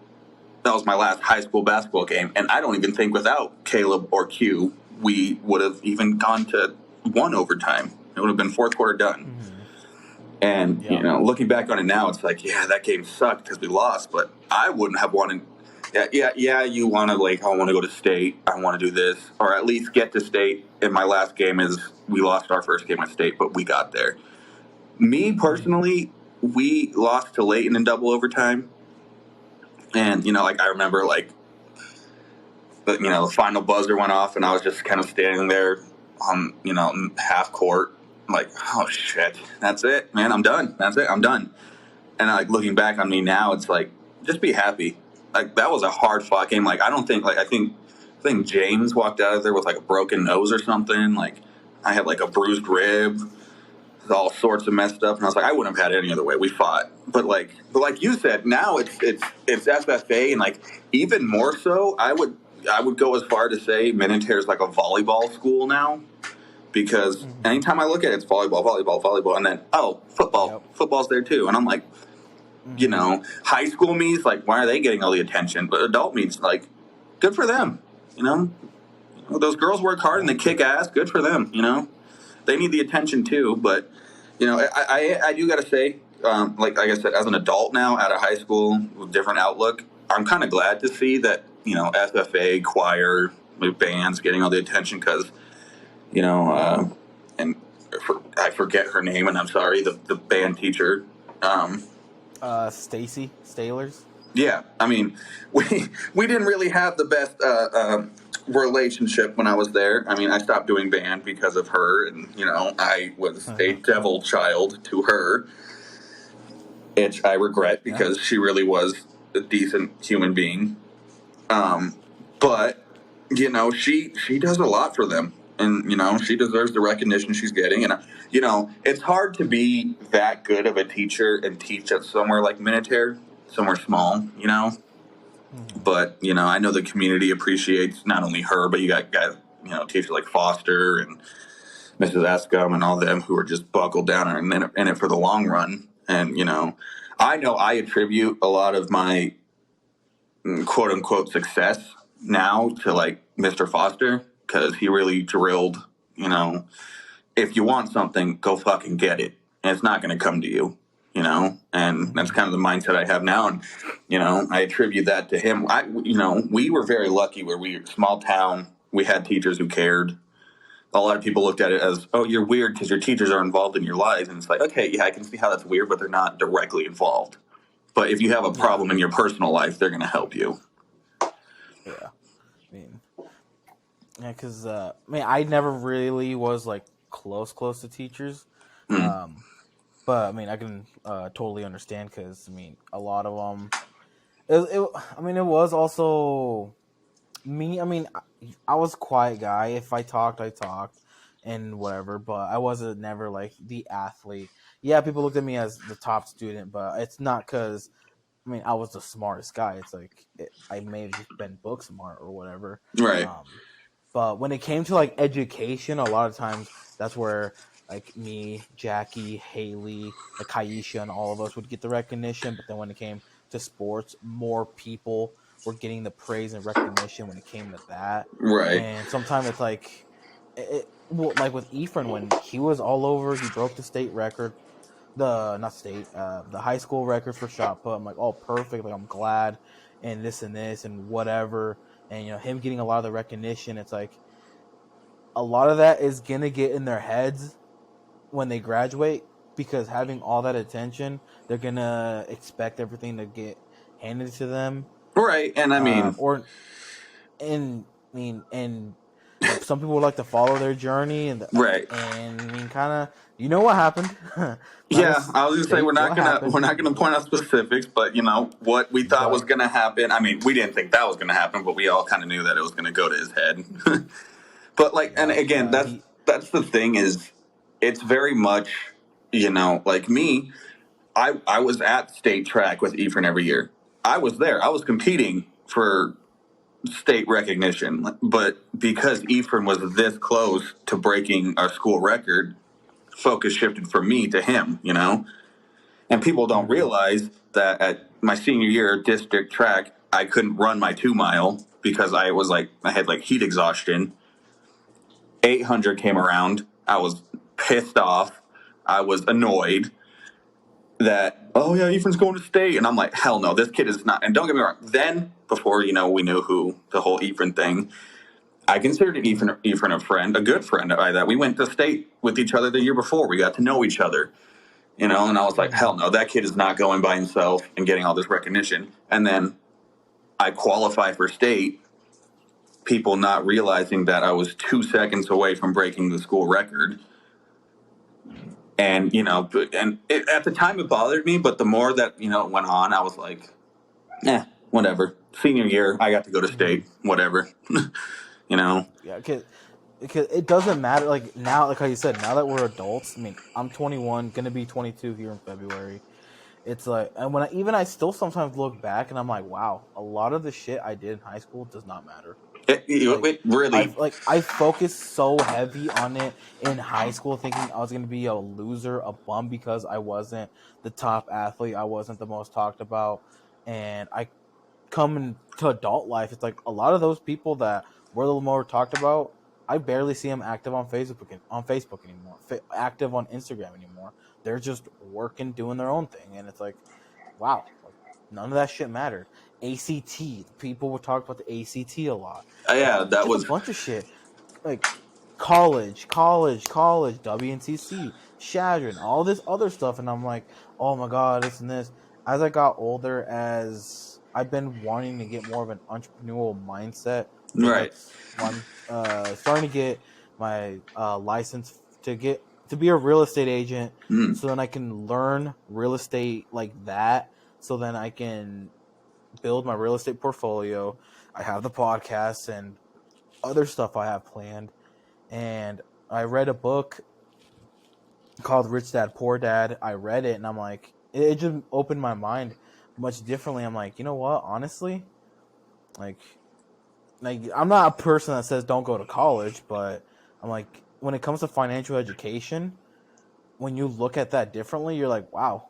That was my last high school basketball game, and I don't even think without Caleb or Q, we would have even gone to one overtime. It would have been fourth quarter done. Mm-hmm. And, looking back on it now, it's like, yeah, that game sucked because we lost, but I wouldn't have wanted. Yeah, you want to, I want to go to state. I want to do this, or at least get to state. And my last game is, we lost our first game at state, but we got there. Me, personally, we lost to Layton in double overtime. And, I remember, the final buzzer went off, and I was just kind of standing there on, half court. Like, oh shit, that's it, man. I'm done. That's it. I'm done. And looking back on me now, it's like, just be happy. That was a hard fought game. I think James walked out of there with a broken nose or something. I had a bruised rib, all sorts of messed up, and I was like, I wouldn't have had it any other way. We fought, but like you said, now it's FFA, and even more so, I would go as far to say Minutair is like a volleyball school now. Because anytime I look at it, it's volleyball, and then, football. Yep. Football's there too. And I'm like, high school me's why are they getting all the attention? But adult me's good for them. Those girls work hard and they kick ass. Good for them. They need the attention too. But, I do got to say, like I said, as an adult now out of high school with different outlook, I'm kind of glad to see that, FFA, choir, bands getting all the attention, because and I forget her name, and I'm sorry, the band teacher. Stacy Stalers. Yeah, I mean, we didn't really have the best relationship when I was there. I mean, I stopped doing band because of her, and I was a devil child to her, which I regret because she really was a decent human being. But she does a lot for them. And, she deserves the recognition she's getting. And, it's hard to be that good of a teacher and teach at somewhere like Minutair, somewhere small, But, I know the community appreciates not only her, but you got guys, teachers like Foster and Mrs. Escom and all them who are just buckled down and in it for the long run. And, I know I attribute a lot of my quote-unquote success now to Mr. Foster, because he really drilled, if you want something, go fucking get it. And it's not going to come to you, and that's kind of the mindset I have now. And, I attribute that to him. We were very lucky where we were a small town. We had teachers who cared. A lot of people looked at it as, oh, you're weird because your teachers are involved in your lives. And it's like, okay, yeah, I can see how that's weird, but they're not directly involved. But if you have a problem in your personal life, they're going to help you. Yeah. Because, I never really was, like, close to teachers. But, I can totally understand because, a lot of them, it was also me. I was a quiet guy. If I talked, I talked and whatever, but I wasn't never, like, the athlete. Yeah, people looked at me as the top student, but it's not because, I was the smartest guy. It's like, I may have just been book smart or whatever. Right. But when it came to, like, education, a lot of times that's where, like, me, Jackie, Haley, like Kaisha, and all of us would get the recognition. But then when it came to sports, more people were getting the praise and recognition when it came to that. Right. And sometimes it's like, like with Ephraim, when he was all over, he broke the state record, the high school record for shot put. I'm like, oh, perfect. Like, I'm glad, and this and whatever. And, him getting a lot of the recognition, it's like a lot of that is going to get in their heads when they graduate, because having all that attention, they're going to expect everything to get handed to them. Right. And like, some people would like to follow their journey, and right. And kind of, what happened. Yeah, I was gonna say we're not gonna point out specifics, but what we thought was gonna happen. We didn't think that was gonna happen, but we all kind of knew that it was gonna go to his head. But and again, that's the thing, is it's very much, like me. I was at state track with Ephraim every year. I was there. I was competing for state recognition, but because Ephraim was this close to breaking our school record, focus shifted from me to him, and people don't realize that at my senior year district track, I couldn't run my 2 mile because I had like heat exhaustion. 800 came around. I was pissed off. I was annoyed that, oh yeah, Ephraim's going to state. And I'm like, hell no, this kid is not. And don't get me wrong. Then before, we knew who the whole Ephraim thing, I considered Ephraim a friend, a good friend. That we went to state with each other the year before. We got to know each other, and I was like, hell no, that kid is not going by himself and getting all this recognition. And then I qualify for state, people not realizing that I was 2 seconds away from breaking the school record. And, at the time it bothered me, but the more that, it went on, I was like, whatever. Senior year, I got to go to state, whatever. Yeah, because it doesn't matter. Like, now, like how you said, now that we're adults, I'm 21, gonna be 22 here in February. It's like, and I still sometimes look back and I'm like, wow, a lot of the shit I did in high school does not matter. It really, I focused so heavy on it in high school, thinking I was gonna be a loser, a bum, because I wasn't the top athlete, I wasn't the most talked about, and I come into adult life, it's like a lot of those people that were a little more talked about, I barely see them active on Facebook anymore, active on Instagram anymore. They're just working, doing their own thing, and it's like, wow, none of that shit mattered. ACT, people would talk about the ACT a lot. Yeah, that was a bunch of shit, like college, WNCC, Shadron, all this other stuff, and I'm like, oh my god, this and this. As I got older, as I've been wanting to get more of an entrepreneurial mindset, right. I'm starting to get my license to be a real estate agent, so then I can learn real estate like that, so then I can build my real estate portfolio. I have the podcast and other stuff I have planned, and I read a book called Rich Dad Poor Dad. I read it and I'm like, it just opened my mind much differently. I'm like, you know what, honestly, like I'm not a person that says don't go to college, but I'm like, when it comes to financial education, when you look at that differently, you're like, wow,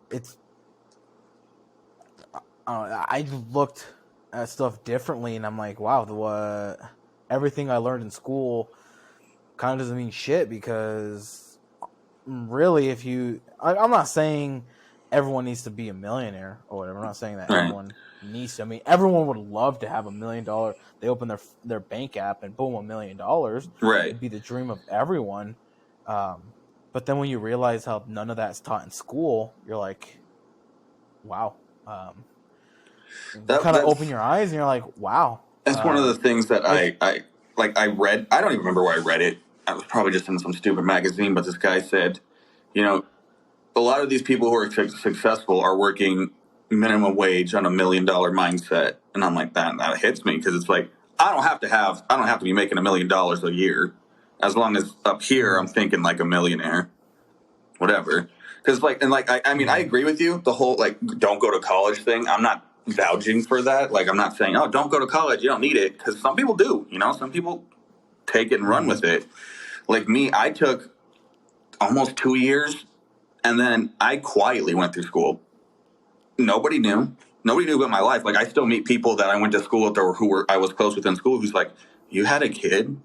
it's I looked at stuff differently, and I'm like, wow, everything I learned in school kind of doesn't mean shit, because really, I'm not saying everyone needs to be a millionaire or whatever. I'm not saying that Right. everyone needs to. I mean, everyone would love to have $1 million. They open their bank app and boom, $1 million. Right. It'd be the dream of everyone. But then when you realize how none of that's taught in school, you're like, wow. You kind of open That's your eyes and you're like, wow. that's one of the things that It's I read. I don't even remember where I read it. I was probably just in some stupid magazine, but this guy said, you know, a lot of these people who are successful are working minimum wage on $1 million mindset, and I'm like, that hits me, because it's like I don't have to be making $1 million a year, as long as up here I'm thinking like a millionaire, whatever. Because I mean, I agree with you. The whole like don't go to college thing. I'm not vouching for that. Like, I'm not saying, oh, don't go to college, you don't need it, because some people do. Some people take it and run with it. Like me, I took almost 2 years, and then I quietly went through school. Nobody knew. Nobody knew about my life. Like, I still meet people that I went to school with or I was close with in school who's like, you had a kid?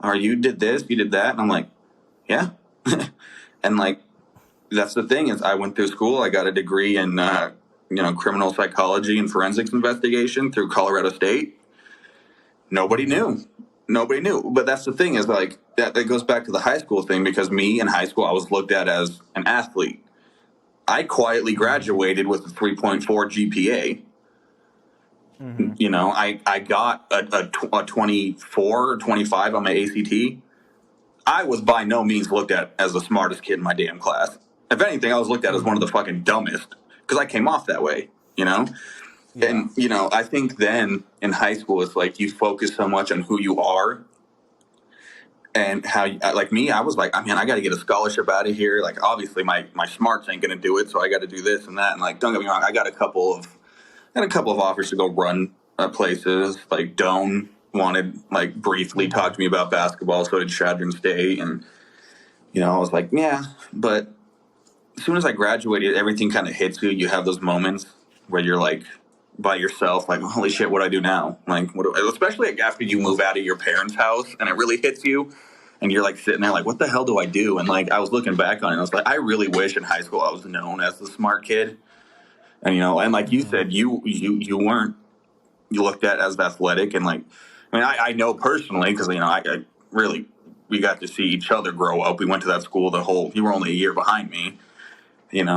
Or you did this, you did that? And I'm like, yeah. And like, that's the thing, is I went through school. I got a degree in, criminal psychology and forensics investigation through Colorado State. Nobody knew. Nobody knew. But that's the thing, is like, that goes back to the high school thing, because me in high school, I was looked at as an athlete. I quietly graduated with a 3.4 GPA. I got a 24 or 25 on my ACT. I was by no means looked at as the smartest kid in my damn class. If anything, I was looked at as one of the fucking dumbest, because I came off that way, Yeah. And, I think then in high school, it's like you focus so much on who you are and how, like me, I was like, I mean, I got to get a scholarship out of here. Like, obviously my smarts ain't going to do it, so I got to do this and that. And like, don't get me wrong, I got a couple of offers to go run places. Like, Doan wanted, like, briefly talk to me about basketball, so did Chadron State. And, I was like, yeah. But as soon as I graduated, everything kind of hits you. You have those moments where you're like by yourself, like, holy shit, what do I do now? Like, especially like after you move out of your parents' house and it really hits you. And you're like sitting there like, what the hell do I do? And like, I was looking back on it and I was like, I really wish in high school I was known as the smart kid. And, and like you said, you weren't looked at as athletic. And like, I mean, I know personally, because, I really, we got to see each other grow up. We went to that school you were only a year behind me, and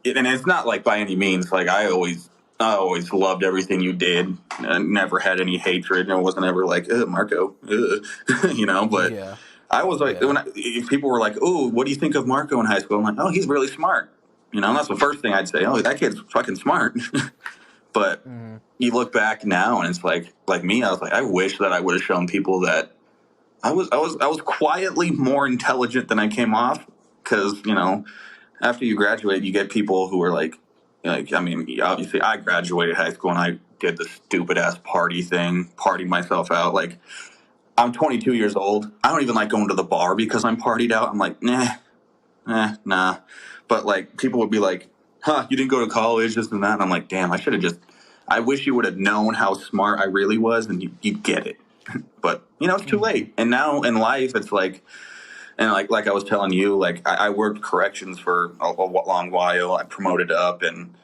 it's not like by any means, like I always loved everything you did. I never had any hatred. I wasn't ever like, Marco, but Yeah. I was like, if people were like, oh, what do you think of Marco in high school? I'm like, oh, he's really smart. That's the first thing I'd say. Oh, that kid's fucking smart. But you look back now and it's like me, I was like, I wish that I would have shown people that I was quietly more intelligent than I came off. Because, after you graduate, you get people who are like, I mean, obviously I graduated high school and I did the stupid ass partying myself out. Like, I'm 22 years old. I don't even like going to the bar because I'm partied out. I'm like, nah. But like, people would be like, huh, you didn't go to college, this and that. And I'm like, damn, I wish you would have known how smart I really was, and you'd get it. But, it's too late. And now in life, it's like, and like I was telling you, like I worked corrections for a long while. I promoted up, and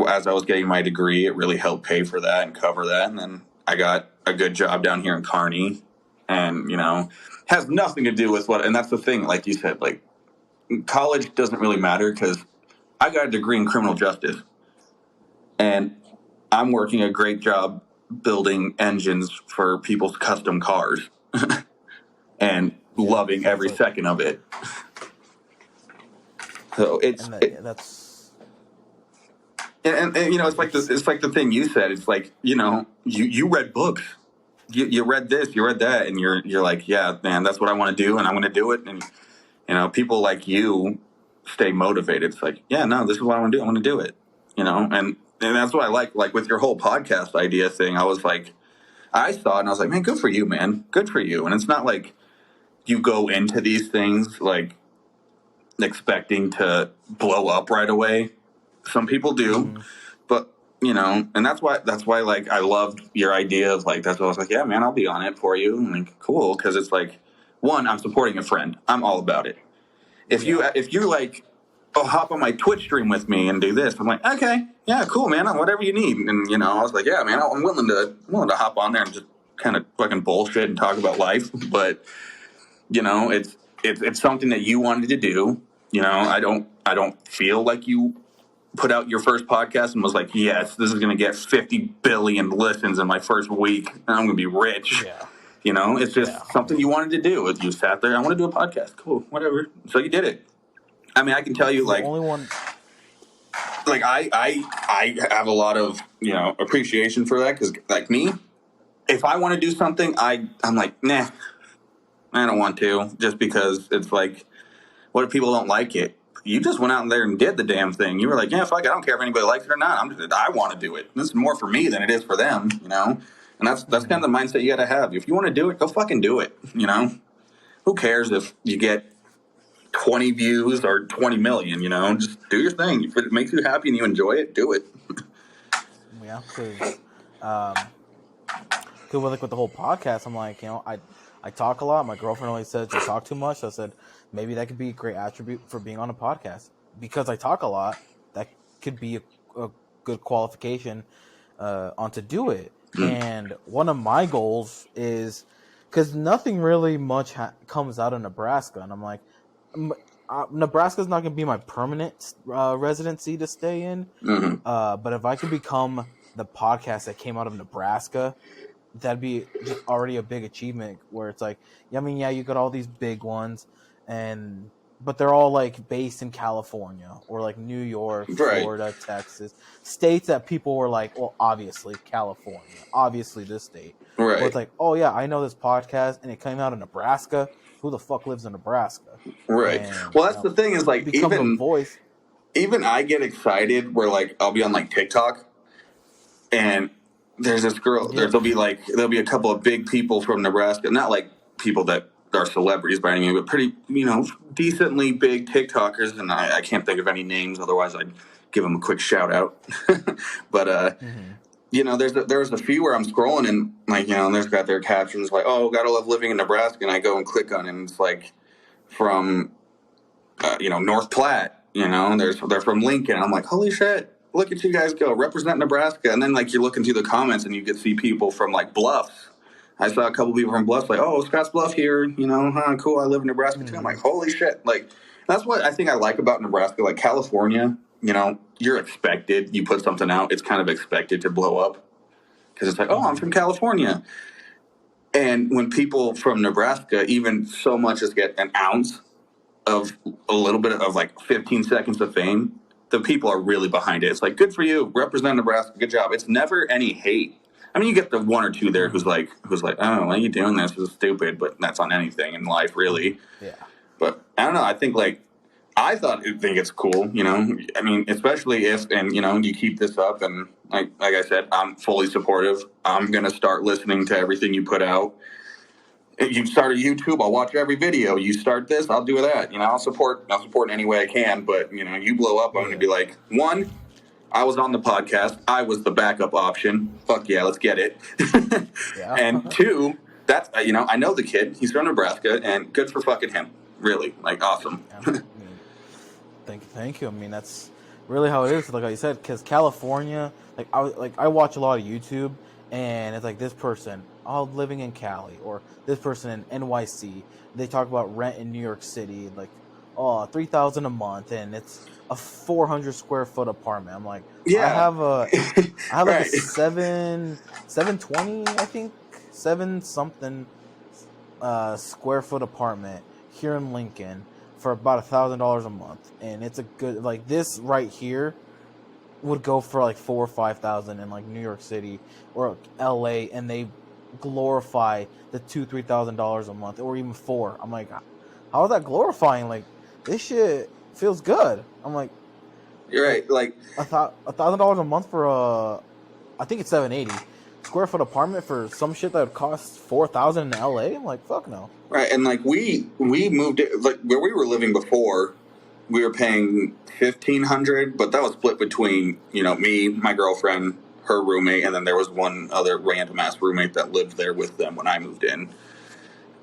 as I was getting my degree, it really helped pay for that and cover that. And then I got a good job down here in Kearney, and, has nothing to do with and that's the thing, like you said, like, college doesn't really matter, because I got a degree in criminal justice, and I'm working a great job building engines for people's custom cars and loving every second of it. So it's that's and it's like the thing you said. It's like, you read books, you read this, you read that, and you're like, yeah, man, that's what I want to do, and I'm going to do it. And people like you stay motivated. It's like, yeah, no, this is what I want to do. I want to do it. And that's what I like with your whole podcast idea thing. I was like, I saw it and I was like, man, good for you, man. Good for you. And it's not like you go into these things like expecting to blow up right away. Some people do, but you know, and that's why like I loved your idea of like, that's why I was like, yeah, man, I'll be on it for you. I'm like, cool, because it's like, one, I'm supporting a friend. I'm all about it. If you're like, oh, hop on my Twitch stream with me and do this, I'm like, okay, yeah, cool, man, whatever you need. And you know, I was like, yeah, man, I'm willing to hop on there and just kind of fucking bullshit and talk about life. But you know, it's something that you wanted to do. You know, I don't feel like you put out your first podcast and was like, yes, this is going to get 50 billion listens in my first week and I'm going to be rich. Yeah. You know, it's just something you wanted to do. You sat there, I want to do a podcast. Cool, whatever. So you did it. I mean, I can tell you, like, the only one. Like I have a lot of, you know, appreciation for that because, like me, if I want to do something, I'm like, nah, I don't want to, just because it's like, what if people don't like it? You just went out there and did the damn thing. You were like, yeah, fuck, I don't care if anybody likes it or not. I want to do it. This is more for me than it is for them, you know? And that's kind of the mindset you got to have. If you want to do it, go fucking do it, you know? Who cares if you get 20 views or 20 million, you know? Just do your thing. If it makes you happy and you enjoy it, do it. Yeah, because with the whole podcast, I'm like, you know, I talk a lot. My girlfriend always says I talk too much. So I said, maybe that could be a great attribute for being on a podcast. Because I talk a lot, that could be a good qualification on to do it. And one of my goals is, because nothing really much comes out of Nebraska. And I'm like, Nebraska's not going to be my permanent residency to stay in. But if I could become the podcast that came out of Nebraska, that'd be just already a big achievement, where it's like, I mean, yeah, you got all these big ones, but they're all like based in California or like New York, Florida, Texas, states that people were like, well, obviously California, obviously this state. Right. But it's like, oh yeah, I know this podcast and it came out of Nebraska. Who the fuck lives in Nebraska? Right. And, well, that's the thing is, like, become a voice. Even I get excited where, like, I'll be on like TikTok and there's this girl, there'll be a couple of big people from Nebraska, not like people that are celebrities by any means, but pretty, you know, decently big TikTokers. And I can't think of any names, otherwise I'd give them a quick shout out. But, you know, there's a few where I'm scrolling and, like, you know, there's got their captions like, oh, gotta love living in Nebraska. And I go and click on it and it's like from, you know, North Platte, you know, they're from Lincoln. And I'm like, holy shit, look at you guys go, represent Nebraska. And then, like, you're looking through the comments and you get to see people from, like, Bluffs. I saw a couple people from Bluffs, like, oh, Scott's Bluff here, you know, cool, I live in Nebraska too. I'm like, holy shit. Like, that's what I think I like about Nebraska. Like, California, you know, you're expected, you put something out, it's kind of expected to blow up. Because it's like, oh, I'm from California. And when people from Nebraska even so much as get an ounce of a little bit of, like, 15 seconds of fame, the people are really behind it. It's like, good for you, represent Nebraska, good job. It's never any hate. I mean, you get the one or two there who's like, oh, why are you doing this? This is stupid. But that's on anything in life, really. Yeah. But I don't know. I think, like, I think it's cool, you know. I mean, especially if, and, you know, you keep this up. And like I said, I'm fully supportive. I'm going to start listening to everything you put out. If you start a YouTube, I'll watch every video. You start this, I'll do that. You know, I'll support in any way I can. But, you know, you blow up, I'm going to be like, one, I was on the podcast. I was the backup option. Fuck yeah, let's get it. Yeah. And two, that's, you know, I know the kid. He's from Nebraska, and good for fucking him. Really, like, awesome. I mean, thank you. I mean, that's really how it is. Like you said, because California, I watch a lot of YouTube, and it's like this person, living in Cali, or this person in NYC. They talk about rent in New York City, like, $3,000 a month, and it's a 400 square foot apartment. I'm like, yeah. I have like a 720, I think, 7 something square foot apartment here in Lincoln for about $1,000 a month, and it's a good, like, this right here would go for like 4,000 or 5,000 in like New York City or LA, and they glorify the $2,000-$3,000 a month, or even 4. I'm like, how is that glorifying? Like, this shit feels good. I'm like, you're right. Like, $1,000 a month for I think it's 780 square foot apartment for some shit that would cost 4,000 in LA. I'm like, fuck no. Right, and like we moved it, like where we were living before. we were paying $1,500, but that was split between, me, my girlfriend, her roommate, and then there was one other random ass roommate that lived there with them when I moved in.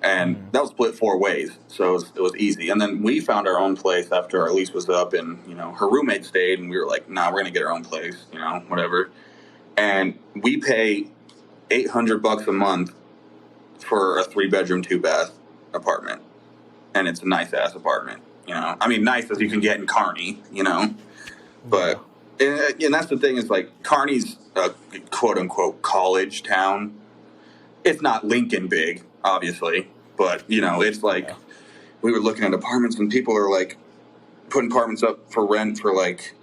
And that was split 4 ways, so it was easy. And then we found our own place after our lease was up, and her roommate stayed, and we were like, "Nah, we're gonna get our own place, whatever." And we pay $800 a month for a 3-bedroom, 2-bath apartment, and it's a nice ass apartment. I mean, nice as you can get in Kearney, but and that's the thing is like Kearney's a quote unquote college town. It's not Lincoln big, obviously, but it's like we were looking at apartments and people are like putting apartments up for rent for like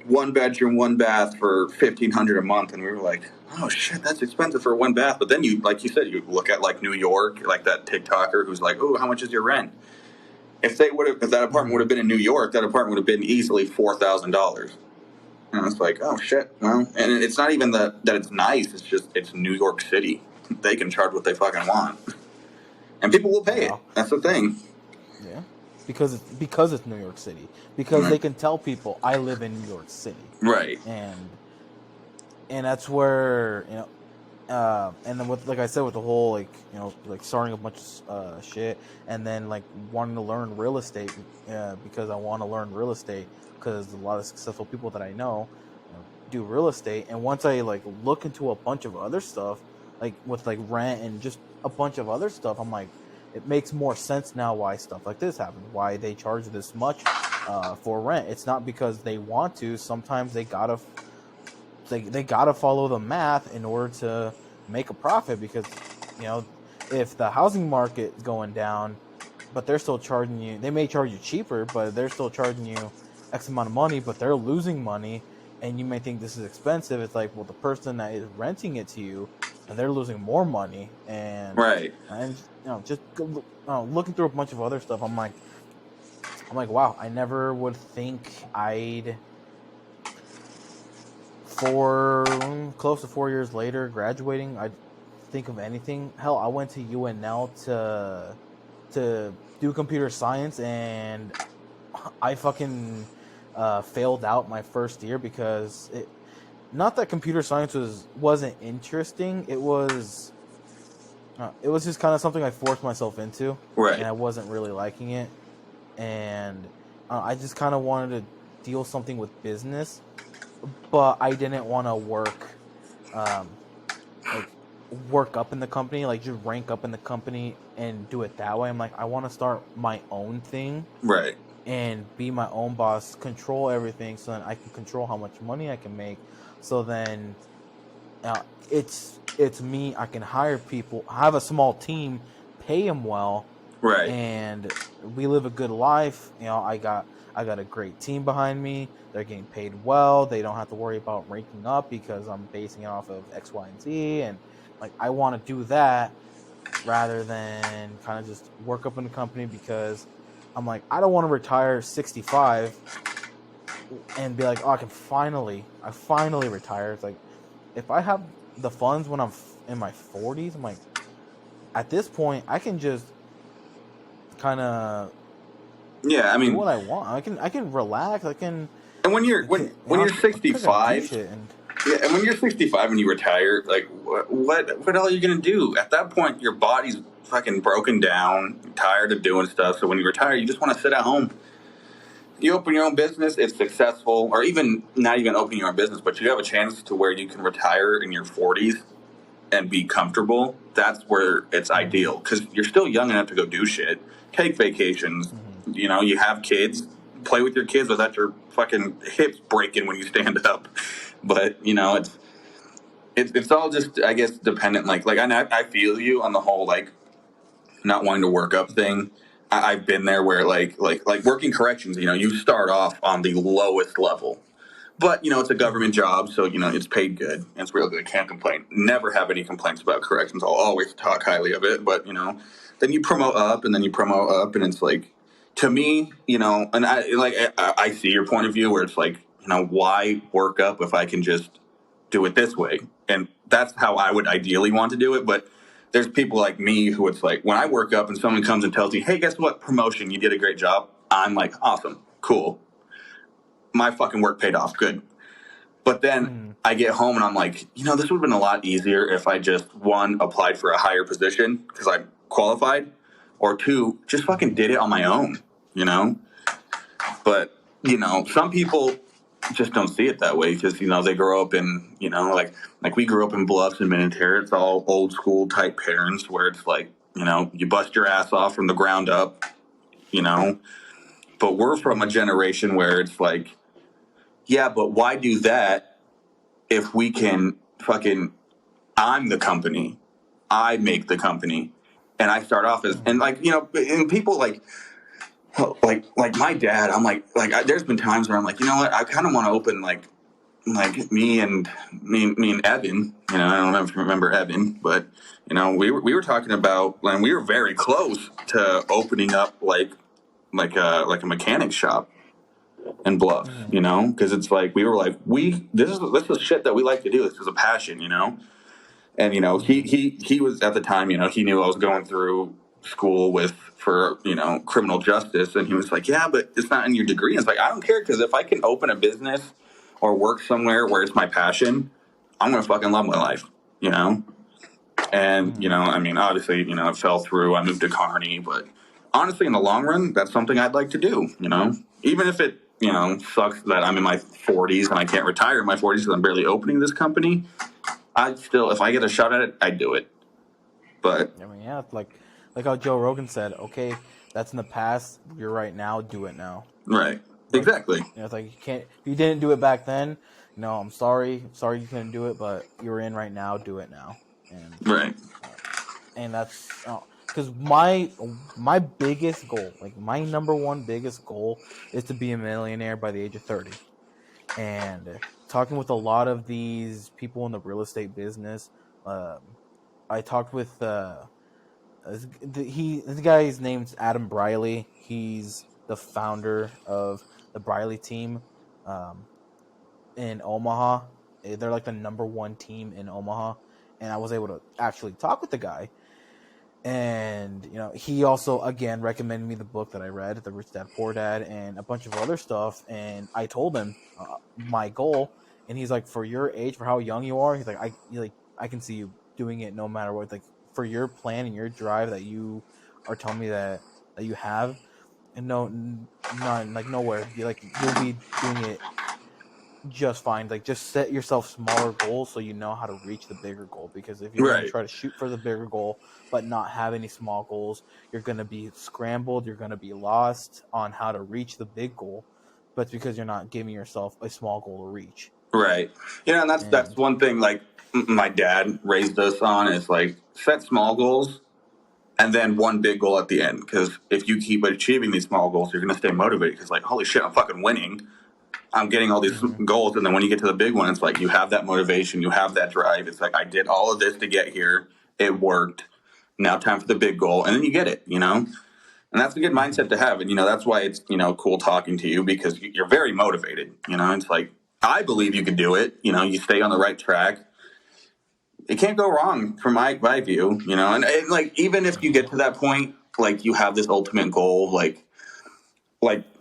1 bedroom, 1 bath for $1,500 a month, and we were like, oh shit, that's expensive for 1 bath. But then you, like you said, you look at like New York, like that TikToker who's like, oh, how much is your rent? If that apartment would have been in New York, that apartment would have been easily $4,000. And it's like, oh shit, well, and it's not even that it's nice. It's just it's New York City. They can charge what they fucking want, and people will pay it. That's the thing. Yeah, because it's New York City. Because they can tell people I live in New York City. Right. And that's where and then with, like I said, with the whole like starting a bunch of shit, and then like wanting to learn real estate because I want to learn real estate because a lot of successful people that I know do real estate. And once I like look into a bunch of other stuff, like with like rent and just a bunch of other stuff, I'm like, it makes more sense now why stuff like this happens, why they charge this much for rent. It's not because they want to. Sometimes they gotta follow the math in order to make a profit, because if the housing market is going down, but they're still charging you, they may charge you cheaper, but they're still charging you X amount of money, but they're losing money, and you may think this is expensive. It's like, well, the person that is renting it to you, and they're losing more money, and just looking through a bunch of other stuff, I'm like, wow, I never would think close to 4 years later, graduating, I'd think of anything. Hell, I went to UNL to do computer science, and I fucking failed out my first year because not that computer science wasn't interesting. It was just kind of something I forced myself into, right? And I wasn't really liking it, and I just kind of wanted to deal something with business, but I didn't want to work up in the company, like just rank up in the company and do it that way. I'm like, I want to start my own thing, right? And be my own boss, control everything, so then I can control how much money I can make. So then, it's me. I can hire people, have a small team, pay them well, right? And we live a good life. I got a great team behind me. They're getting paid well. They don't have to worry about ranking up because I'm basing it off of X, Y, and Z. And like, I want to do that rather than kind of just work up in the company, because I'm like, I don't want to retire 65 and be like, oh, I finally retire. It's like, if I have the funds when I'm in my 40s, I'm like, at this point, I can just kind of do what I want. I can relax. I can. And when you're 65, and when you're 65 and you retire, like what all are you gonna do? At that point, your body's fucking broken down, tired of doing stuff. So when you retire, you just want to sit at home. You open your own business, it's successful, or even not even opening your own business, but you have a chance to where you can retire in your 40s and be comfortable. That's where it's ideal, because you're still young enough to go do shit, take vacations. You have kids, play with your kids without your fucking hips breaking when you stand up. But it's all just, I guess, dependent. Like I feel you on the whole like not wanting to work up thing. I've been there where like working corrections. You start off on the lowest level, but it's a government job, so it's paid good. It's real good. Can't complain. Never have any complaints about corrections. I'll always talk highly of it. But then you promote up, and then you promote up, and it's like, to me, and I see your point of view where it's like, why work up if I can just do it this way? And that's how I would ideally want to do it. But there's people like me who it's like, when I work up and someone comes and tells me, hey, guess what? Promotion, you did a great job. I'm like, awesome, cool. My fucking work paid off, good. But then I get home and I'm like, this would have been a lot easier if I just, one, applied for a higher position because I'm qualified, or two, just fucking did it on my own, But, some people just don't see it that way because, they grow up in, like we grew up in Bluffs and Minutair. It's all old school type parents where it's like, you bust your ass off from the ground up, But we're from a generation where it's like, yeah, but why do that if we can fucking, I'm the company, I make the company, and I start off as, and like, and people like my dad, I'm like there's been times where I'm like, what, I kind of want to open like me and Evan, I don't know if you remember Evan, but we were talking about, and we were very close to opening up like a mechanic shop in Bluff, because it's like we were like, this is shit that we like to do. This is a passion, And he was at the time, he knew I was going through school for criminal justice, and he was like, yeah, but it's not in your degree. And it's like, I don't care, because if I can open a business or work somewhere where it's my passion, I'm gonna fucking love my life, And obviously, it fell through. I moved to Kearney, but honestly, in the long run, that's something I'd like to do. Even if it sucks that I'm in my 40s and I can't retire in my 40s because I'm barely opening this company. I'd still, if I get a shot at it, I'd do it. But yeah, it's like how Joe Rogan said, okay, that's in the past. You're right now. Do it now. Right. Exactly. It's like you can't. If you didn't do it back then, I'm sorry. Sorry you couldn't do it, but you're in right now. Do it now. And right. And that's because my biggest goal, like my number one biggest goal, is to be a millionaire by the age of 30. And talking with a lot of these people in the real estate business, I talked with this guy's name's Adam Briley. He's the founder of the Briley team in Omaha. They're like the number one team in Omaha. And I was able to actually talk with the guy. And, he also, again, recommended me the book that I read, The Rich Dad, Poor Dad, and a bunch of other stuff. And I told him my goal. And he's like, for your age, for how young you are, he's like, I can see you doing it no matter what. Like, for your plan and your drive that you are telling me that you have, and nowhere. You'll be doing it just fine. Like, just set yourself smaller goals so you know how to reach the bigger goal. Because if you're going to try to shoot for the bigger goal but not have any small goals, you're going to be scrambled. You're going to be lost on how to reach the big goal. But it's because you're not giving yourself a small goal to reach. Right. And that's one thing, like, my dad raised us on, is like, set small goals and then one big goal at the end. Because if you keep achieving these small goals, you're going to stay motivated. Because, like, holy shit, I'm fucking winning. I'm getting all these goals. And then when you get to the big one, it's like you have that motivation, you have that drive. It's like, I did all of this to get here. It worked. Now time for the big goal. And then you get it, And that's a good mindset to have. And, that's why it's, cool talking to you, because you're very motivated. It's like, I believe you can do it. You stay on the right track. It can't go wrong from my view, and like, even if you get to that point, like, you have this ultimate goal, like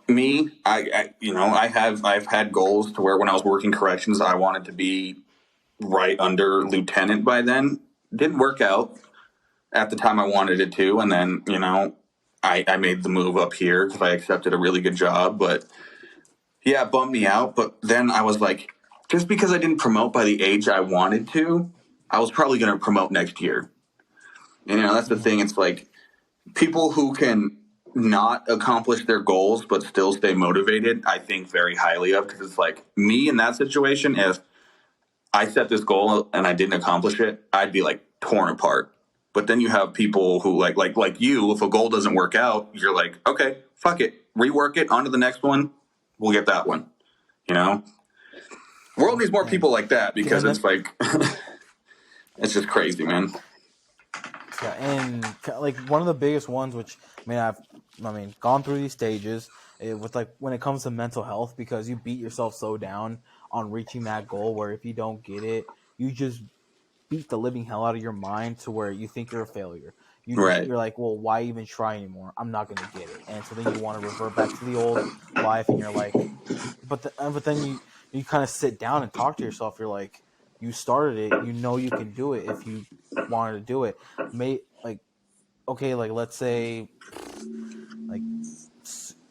me, I've had goals to where when I was working corrections, I wanted to be right under lieutenant by then. Didn't work out at the time I wanted it to. And then, I made the move up here because I accepted a really good job, but yeah, it bummed me out. But then I was like, just because I didn't promote by the age I wanted to, I was probably going to promote next year. And, that's the thing. It's like, people who can not accomplish their goals but still stay motivated, I think very highly of, because it's like, me in that situation, if I set this goal and I didn't accomplish it, I'd be like torn apart. But then you have people who like you, if a goal doesn't work out, you're like, okay, fuck it, rework it, on to the next one, we'll get that one. World needs more people like that, because it's like it's just crazy, man. Yeah, and like one of the biggest ones, which I've gone through these stages with, like, when it comes to mental health, because you beat yourself so down on reaching that goal where if you don't get it, you just beat the living hell out of your mind to where you think you're a failure. Right. you're like, well, why even try anymore? I'm not gonna get it, and so then you want to revert back to the old life, and you're like, but then you kind of sit down and talk to yourself. You're like, you started it, you know you can do it if you wanted to do it. Like, okay, like let's say like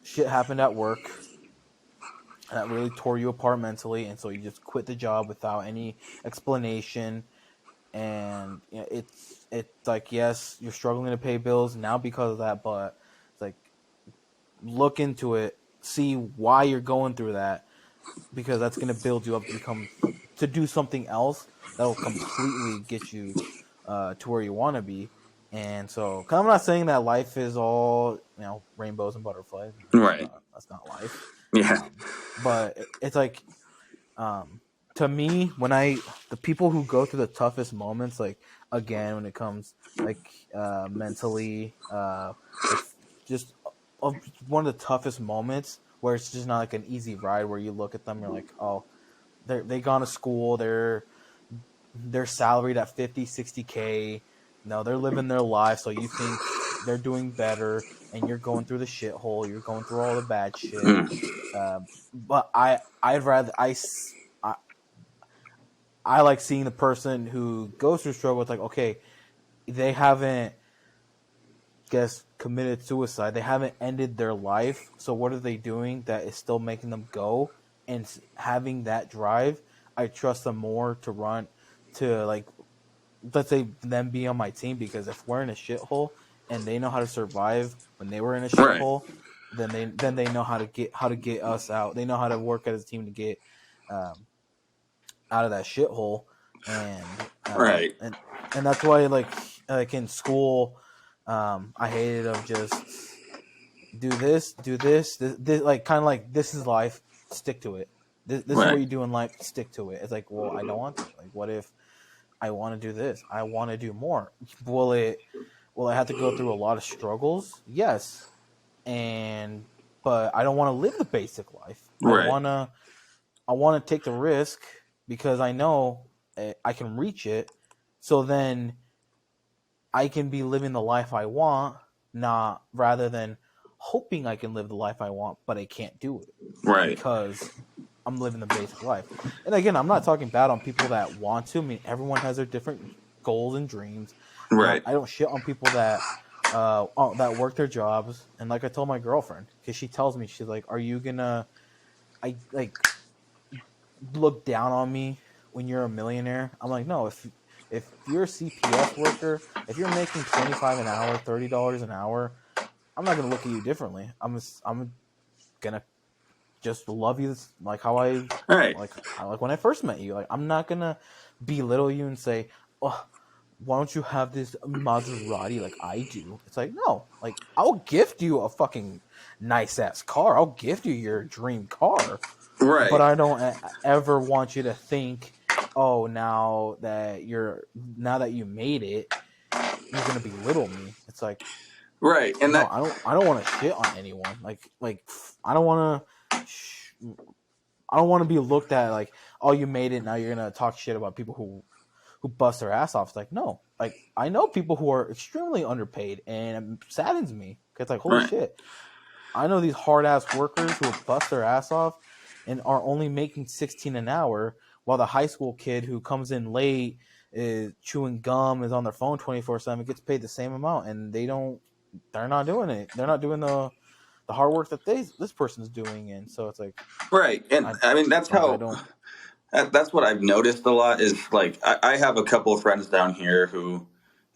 shit happened at work that really tore you apart mentally, and so you just quit the job without any explanation. And you know, it's like, yes, you're struggling to pay bills now because of that, but it's like, look into it, see why you're going through that, because that's going to build you up to do something else that'll completely get you to where you want to be. And so, 'cause I'm not saying that life is all, you know, rainbows and butterflies. Right. That's not life. Yeah. But it's like, um, to me, the people who go through the toughest moments, like, again, when it comes like mentally, like just one of the toughest moments where it's just not like an easy ride, where you look at them, you're like, oh, they gone to school, they're salaried at 50, 60K. No, they're living their life, so you think they're doing better, and you're going through the shithole, you're going through all the bad shit. uh, but I'd rather I I like seeing the person who goes through struggle. It's like, okay, they haven't, guess, committed suicide. They haven't ended their life. So what are they doing that is still making them go and having that drive? I trust them more to run to, like, let's say, them be on my team, because if we're in a shithole and they know how to survive when they were in a Right. shithole, then they know how to get us out. They know how to work as a team to get um, out of that shithole. And Right. and that's why, like in school, I hated of just do this, like, kind of like, this is life, stick to it. This is what Right. you do in life, stick to it. It's like, well, I don't want to. Like, what if I want to do this? I want to do more. Will I have to go through a lot of struggles? Yes. And but I don't want to live the basic life. Right. I want to take the risk, because I know I can reach it. So then I can be living the life I want, not rather than hoping I can live the life I want, but I can't do it Right. because I'm living the basic life. And again, I'm not talking bad on people that want to. I mean, everyone has their different goals and dreams. Right. I don't shit on people that that work their jobs. And like I told my girlfriend, because she tells me, she's like, "Are you gonna look down on me when you're a millionaire?" I'm like, no. If you're a CPS worker, if you're making 25 an hour, $30 an hour, I'm not gonna look at you differently. I'm gonna just love you like how Right. like when I first met you. Like, I'm not gonna belittle you and say, "Oh, why don't you have this Maserati like I do?" It's like, no. Like, I'll gift you a fucking nice ass car. I'll gift you your dream car. Right. But I don't ever want you to think, oh, now that you made it, you're gonna belittle me. It's like, Right. And no, that. I don't want to shit on anyone. Like I don't want to. I don't want to be looked at like, oh, you made it, now you're gonna talk shit about people who bust their ass off. It's like, no. Like, I know people who are extremely underpaid, and it saddens me, because, like, holy Right. shit, I know these hard ass workers who will bust their ass off and are only making 16 an hour, while the high school kid who comes in late, is chewing gum, is on their phone 24/7, gets paid the same amount, and they're not doing it. They're not doing the hard work that this person's doing. And so it's like, Right. And I mean, that's I how. don't. That's what I've noticed a lot is like I have a couple of friends down here who,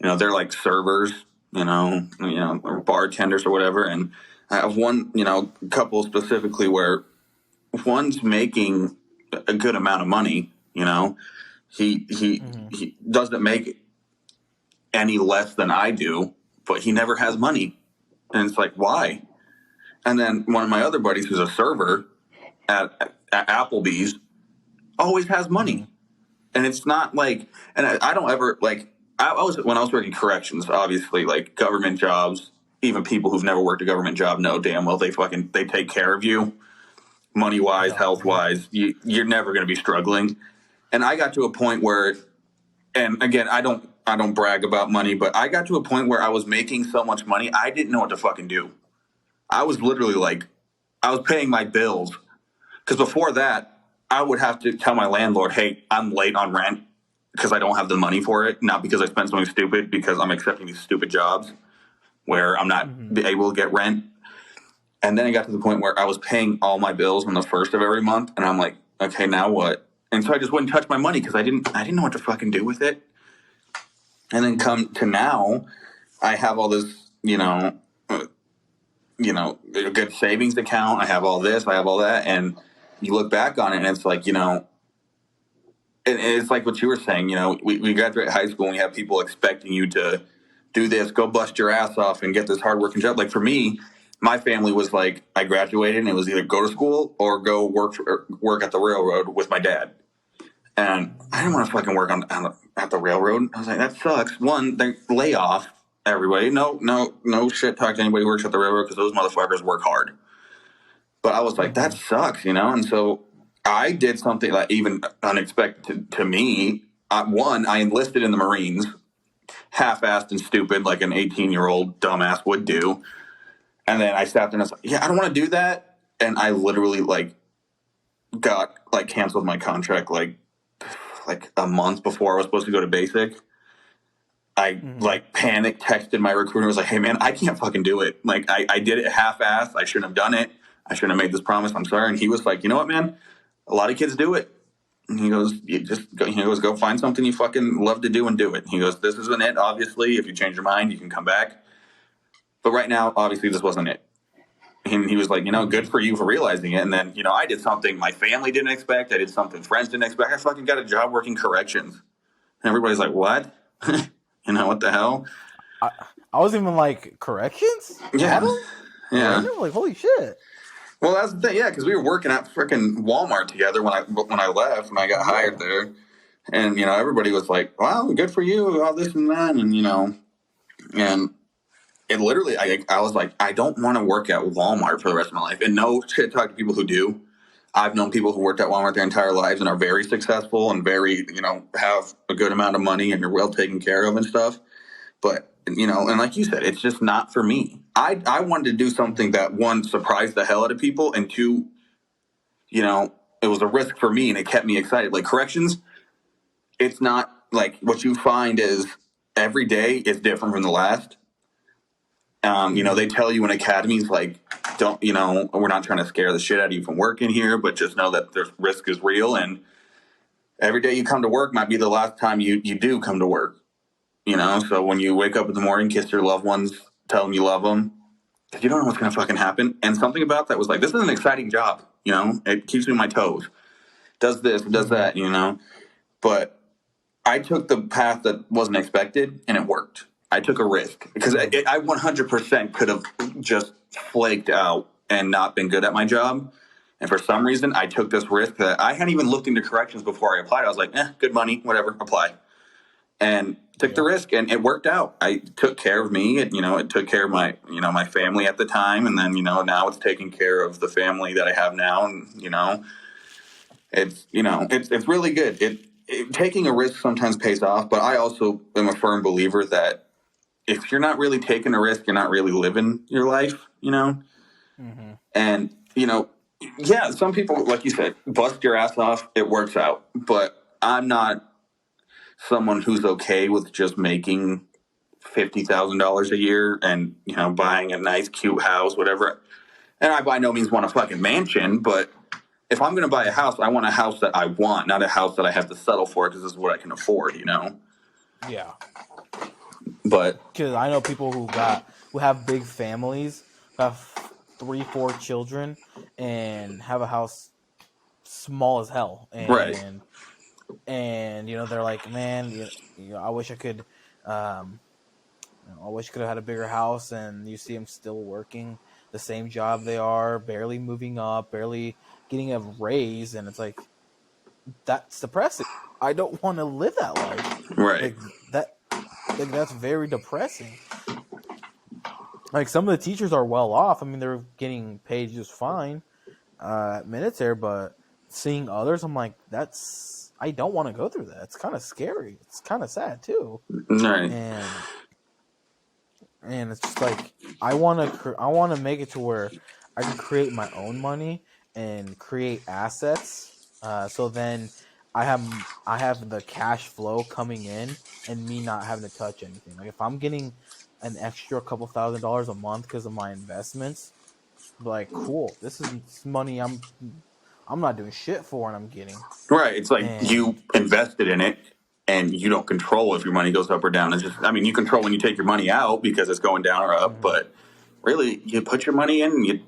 they're like servers, or bartenders or whatever, and I have one, couple specifically where one's making a good amount of money. Mm-hmm. He doesn't make any less than I do, but he never has money, and it's like, why? And then one of my other buddies who's a server at Applebee's always has Mm-hmm. money. And it's not like, and I don't ever like, I was, when I was working corrections, obviously, like government jobs, even people who've never worked a government job know damn well they take care of you money wise, Yeah. health wise. You're never going to be struggling. And I got to a point where, and again, I don't brag about money, but I got to a point where I was making so much money, I didn't know what to fucking do. I was literally like, I was paying my bills. Because before that, I would have to tell my landlord, hey, I'm late on rent because I don't have the money for it. Not because I spent something stupid, because I'm accepting these stupid jobs where I'm not able to get rent. And then it got to the point where I was paying all my bills on the first of every month. And I'm like, okay, now what? And so I just wouldn't touch my money because I didn't know what to fucking do with it. And then come to now, I have all this, a good savings account. I have all this, I have all that. And you look back on it and it's like, it's like what you were saying, we graduate high school and we have people expecting you to do this, go bust your ass off and get this hardworking job. Like for me, my family was like, I graduated and it was either go to school or go work at the railroad with my dad. And I didn't want to fucking work at the railroad. I was like, that sucks. One, they lay off everybody. No shit talk to anybody who works at the railroad because those motherfuckers work hard. But I was like, that sucks, And so I did something like even unexpected to me. One, I enlisted in the Marines, half-assed and stupid, like an 18-year-old dumbass would do. And then I sat there and I was like, yeah, I don't want to do that. And I literally got canceled my contract like a month before I was supposed to go to basic. I panic texted my recruiter. I was like, hey man, I can't fucking do it. Like I did it half-assed. I shouldn't have done it. I shouldn't have made this promise. I'm sorry. And he was like, you know what, man? A lot of kids do it. And he goes, go find something you fucking love to do and do it. He goes, this isn't it. Obviously, if you change your mind, you can come back. But right now, obviously, this wasn't it. And he was like, good for you for realizing it. And then, I did something my family didn't expect. I did something friends didn't expect. I fucking got a job working corrections. And everybody's like, what? What the hell? I was even like, corrections? Yeah. Adam? Yeah. Moreno? Like, holy shit. Well, that's the thing. Yeah, because we were working at freaking Walmart together when I left, when I got hired there. And, everybody was like, wow, good for you, all this and that. And, and it literally, I was like, I don't want to work at Walmart for the rest of my life. And no shit talk to people who do. I've known people who worked at Walmart their entire lives and are very successful and very, have a good amount of money and are well taken care of and stuff. But, and like you said, it's just not for me. I wanted to do something that, one, surprised the hell out of people, and two, it was a risk for me and it kept me excited. Like corrections, it's not like what you find is every day is different from the last. They tell you in academies, like, don't, we're not trying to scare the shit out of you from working here, but just know that the risk is real. And every day you come to work might be the last time you do come to work, So when you wake up in the morning, kiss your loved ones, tell them you love them, because you don't know what's going to fucking happen. And something about that was like, this is an exciting job, It keeps me on my toes. Does this, does that, But I took the path that wasn't expected, and it worked. I took a risk because I 100% could have just flaked out and not been good at my job. And for some reason, I took this risk that I hadn't even looked into corrections before I applied. I was like, good money, whatever, apply. And took the risk, and it worked out. I took care of me. It took care of my, my family at the time. And then, now it's taking care of the family that I have now. And, it's really good. Taking a risk sometimes pays off, but I also am a firm believer that if you're not really taking a risk, you're not really living your life, And, yeah, some people, like you said, bust your ass off, it works out. But I'm not someone who's okay with just making $50,000 a year and, buying a nice, cute house, whatever. And I by no means want a fucking mansion, but if I'm going to buy a house, I want a house that I want, not a house that I have to settle for because this is what I can afford, Yeah. But because I know people who have big families, have 3-4 children, and have a house small as hell, and right. and they're like, man, I wish I could, I wish I could have had a bigger house. And you see them still working the same job they are, barely moving up, barely getting a raise, and it's like, that's depressing. I don't want to live that life. Right. That's very depressing. Like, some of the teachers are well off. I mean, they're getting paid just fine at military, but seeing others, I'm like, that's I don't want to go through that. It's kind of scary. It's kind of sad too. Right. And it's just like I want to make it to where I can create my own money and create assets. So then I have the cash flow coming in and me not having to touch anything. Like if I'm getting an extra couple $1,000s a month because of my investments, like cool. This is money I'm not doing shit for, and I'm getting. Right. It's like you And invested in it and you don't control if your money goes up or down. It's just, I mean, you control when you take your money out because it's going down or up, mhm, but really you put your money in and you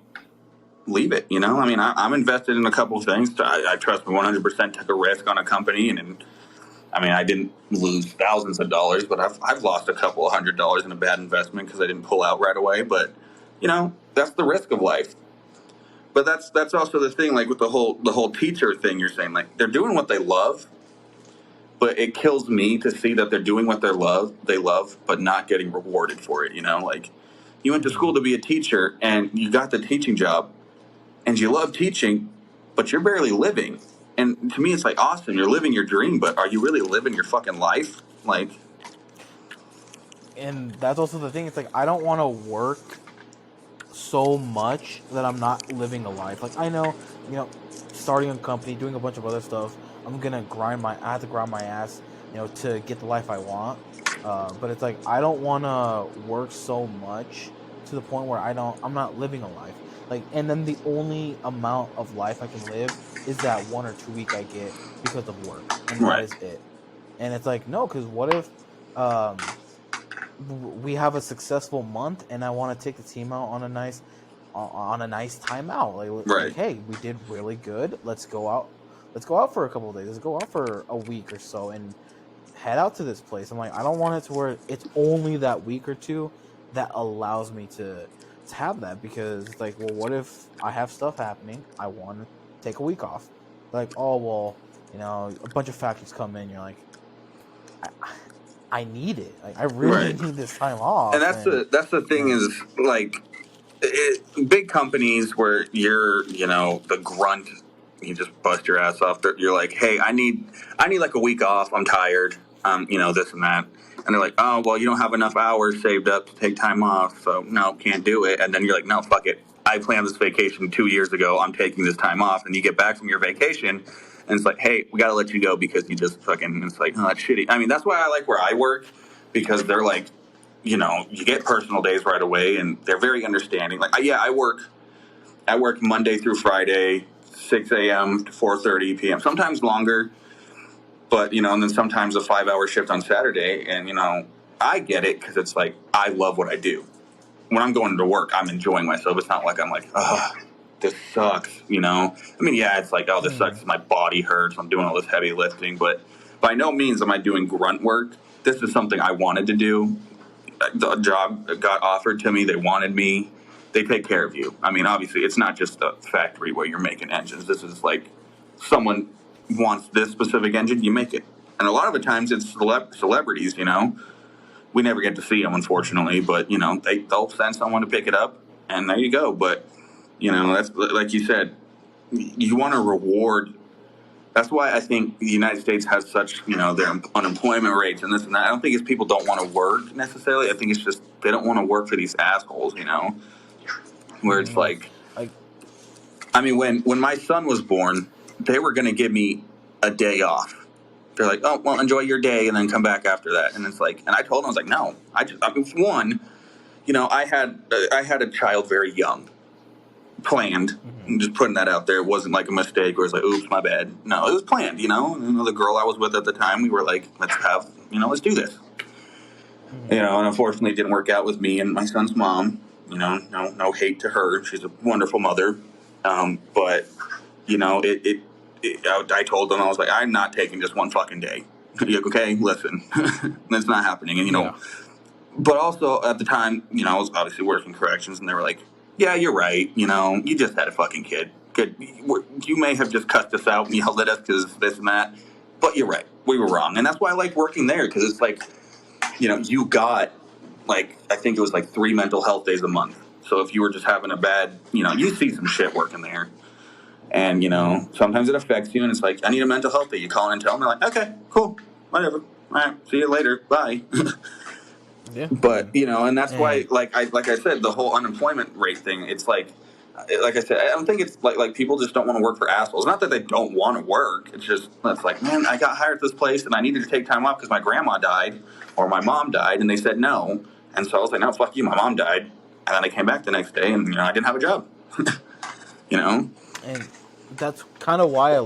leave it, you know? I mean, I'm invested in a couple of things. I trust me 100%, took a risk on a company. And I mean, I didn't lose thousands of dollars, but I've lost a couple of $100 in a bad investment because I didn't pull out right away. But, you know, that's the risk of life. But that's also the thing, like with the whole teacher thing you're saying, like they're doing what they love, but it kills me to see that they're doing what they love, but not getting rewarded for it. You know, like you went to mhm. school to be a teacher and you got the teaching job, and you love teaching, but you're barely living. And to me, it's like awesome, you're living your dream, but are you really living your fucking life? Like, And that's also the thing. It's like I don't want to work so much that I'm not living a life. Like I know, starting a company, doing a bunch of other stuff, I have to grind my ass, to get the life I want. But it's like I don't want to work so much to the point where I'm not living a life. Like, and then the only amount of life I can live is that 1 or 2 week I get because of work, and that right, is it. And it's like no, because what if um we have a successful month and I want to take the team out on a nice time out. Like right, hey, we did really good. Let's go out. Let's go out for a couple of days. Let's go out for a week or so and head out to this place. I'm like, I don't want it to where it's only that week or two that allows me to have that, because it's like, well, what if I have stuff happening? I want to take a week off. Like, oh well, a bunch of factors come in. You're like, I, I need it. Like, I really right. need this time And off. And that's the thing yeah, is like big companies where you're, you know, the grunt, you just bust your ass off. You're like, hey, I need like a week off. I'm tired. You know, this and that. And they're like, oh, well, you don't have enough hours saved up to take time off, so no, can't do it. And then you're like, no, fuck it. I planned this vacation 2 years ago. I'm taking this time off. And you get back from your vacation, and it's like, hey, we got to let you go because you just fucking. It's like, oh, that's shitty. I mean, that's why I like where I work, because they're like, you know, you get personal days right away, and they're very understanding. Like, yeah, I work Monday through Friday, 6 a.m. to 4:30 p.m. Sometimes longer, but you know, and then sometimes a 5-hour shift on Saturday. And you know, I get it because it's like I love what I do. When I'm going to work, I'm enjoying myself. It's not like I'm like, ugh, this sucks. You know, I mean, yeah, it's like, oh, this mm, sucks. My body hurts. I'm doing all this heavy lifting, but by no means am I doing grunt work. This is something I wanted to do. The job got offered to me. They wanted me. They take care of you. I mean, obviously, it's not just a factory where you're making engines. This is like someone wants this specific engine, you make it. And a lot of the times it's celebrities, you know. We never get to see them, unfortunately, but, you know, they'll send someone to pick it up, and there you go. But, you know, that's like you said, you want to reward. That's why I think the United States has such, you know, their unemployment rates and this and that. I don't think it's people don't want to work necessarily. I think it's just they don't want to work for these assholes, you know, where it's mm, like, like, I mean, when my son was born, they were going to give me a day off. They're like, oh, well, enjoy your day and then come back after that. And it's like, and I told them, I was like, no, I mean, one, you know, I had a child very young, planned. mm-hmm, I'm just putting that out there. It wasn't like a mistake where it's like, oops, my bad. No, it was planned, you know. And the girl I was with at the time, we were like, let's do this. mm-hmm, You know, and unfortunately it didn't work out with me and my son's mom. You know, no hate to her. She's a wonderful mother. But, you know, I told them, I was like, I'm not taking just one fucking day. Okay, listen, that's not happening. And, you know, yeah, but also at the time, you know, I was obviously working corrections, and they were like, yeah, you're right. You know, you just had a fucking kid. Good. You may have just cussed us out and yelled at us because this and that, but you're right. We were wrong. And that's why I like working there, because it's like, you know, you got, like, I think it was like 3 mental health days a month. So if you were just having a bad, you know, you see some shit working there. And, sometimes it affects you, and it's like, I need a mental health day. You call in and tell them, they're like, okay, cool, whatever. All right, see you later. Bye. Yeah, But, and that's why, and like I said, the whole unemployment rate thing, it's like I said, I don't think it's like people just don't want to work for assholes. Not that they don't want to work. It's like, man, I got hired at this place and I needed to take time off because my grandma died or my mom died, and they said no. And so I was like, no, fuck you, my mom died. And then I came back the next day and, I didn't have a job. and that's kind of why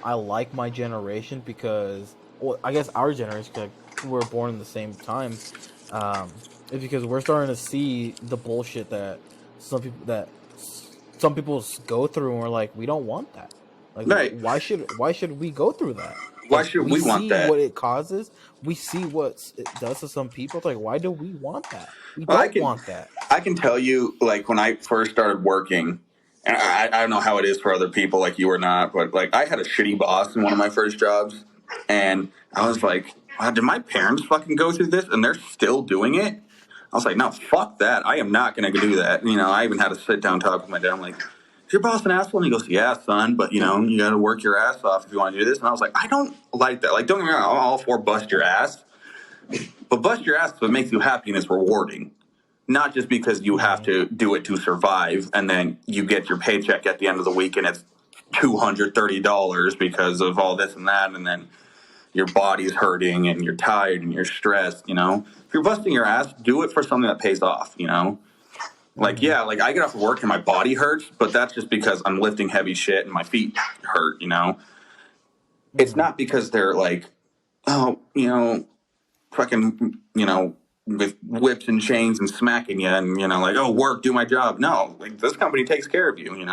I like my generation because, well, I guess our generation, cause we were born in the same time, is because we're starting to see the bullshit that some people go through, and we're like, we don't want that. Like, Right. why should we go through that? Why Like, should we we want see that? what it causes. We see what it does to some people. It's like, why do we want that? We Well, don't want that. I can tell you, like, when I first started working, and I don't know how it is for other people like you or not, but, like, I had a shitty boss in one of my first jobs, and I was like, wow, did my parents fucking go through this, and they're still doing it? I was like, no, fuck that. I am not going to do that. I even had a sit-down talk with my dad. I'm like, is your boss an asshole? And he goes, yeah, son, but, you got to work your ass off if you want to do this. And I was like, I don't like that. Like, don't get me wrong, I'm all for bust your ass, but bust your ass if it makes you happy and it's rewarding. Not just because you have to do it to survive, and then you get your paycheck at the end of the week and it's $230 because of all this and that, and then your body's hurting and you're tired and you're stressed. If you're busting your ass, do it for something that pays off. Like, yeah, like I get off of work and my body hurts, but that's just because I'm lifting heavy shit and my feet hurt. It's not because they're like, oh, fucking, with whips and chains and smacking you and, like, oh, work, do my job. No, like, this company takes care of you,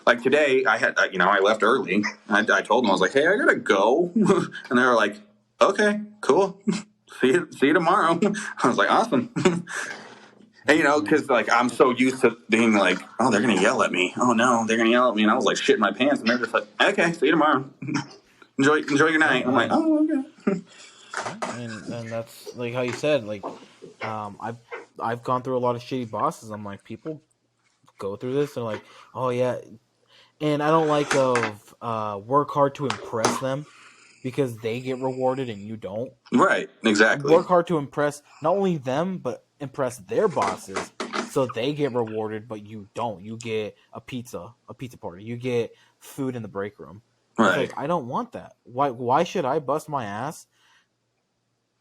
Like, today, I left early. I told them, I was like, hey, I gotta go. And they were like, okay, cool. See you tomorrow. I was like, awesome. And, because, like, I'm so used to being like, oh, they're gonna yell at me. Oh, no, they're gonna yell at me. And I was like, shitting my pants. And they're just like, okay, see you tomorrow. Enjoy your night. I'm like, oh, okay. And that's like how you said, like, I've gone through a lot of shitty bosses. I'm like, people go through this, they're like, oh yeah, and I don't like of work hard to impress them because they get rewarded and you don't. Right, exactly. Work hard to impress not only them but impress their bosses so they get rewarded, but you don't. You get a pizza party. You get food in the break room. Right. It's like, I don't want that. Why should I bust my ass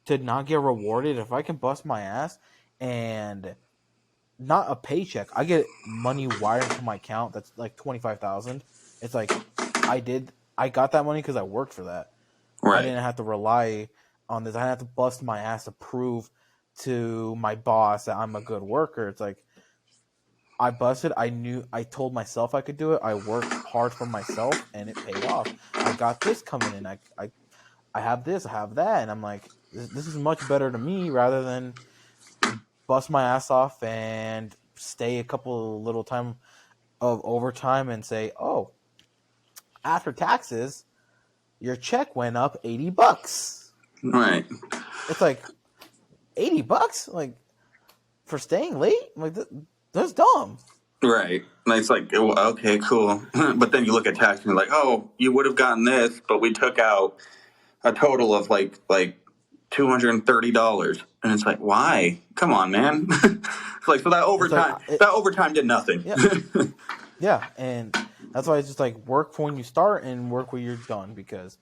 to not get rewarded if I can bust my ass and not a paycheck? I get money wired into my account that's like 25,000. It's like I got that money because I worked for that. Right. I didn't have to rely on this. I didn't have to bust my ass to prove to my boss that I'm a good worker. It's like, I busted. I told myself I could do it. I worked hard for myself and it paid off. I got this coming in. I have this, I have that, and I'm like, this is much better to me rather than bust my ass off and stay a couple little time of overtime and say, oh, after taxes, your check went up $80. Right. It's like, $80? Like, for staying late? Like, that's dumb. Right. And it's like, oh, okay, cool. But then you look at tax and you're like, oh, you would have gotten this, but we took out a total of like $230. And it's like, why? Come on, man. It's like, so that overtime did nothing. Yeah. Yeah, and that's why it's just like, work for when you start and work when you're done, because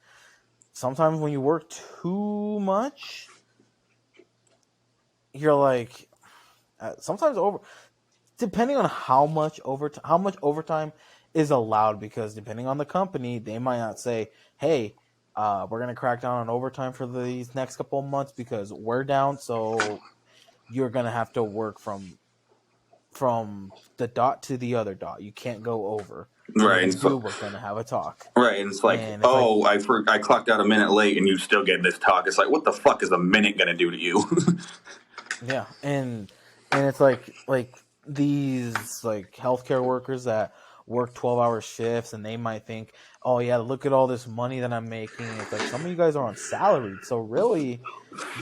sometimes when you work too much, you're like, sometimes depending on how much overtime is allowed, because depending on the company, they might not say, hey, we're going to crack down on overtime for these next couple of months because we're down, so you're going to have to work from the dot to the other dot. You can't go over. Right. And we're going to have a talk. Right. And it's like, I clocked out a minute late and you still get this talk. It's like, what the fuck is a minute going to do to you? Yeah. And it's like these like healthcare workers that work 12-hour shifts, and they might think, oh yeah, look at all this money that I'm making. It's like, some of you guys are on salary, so really,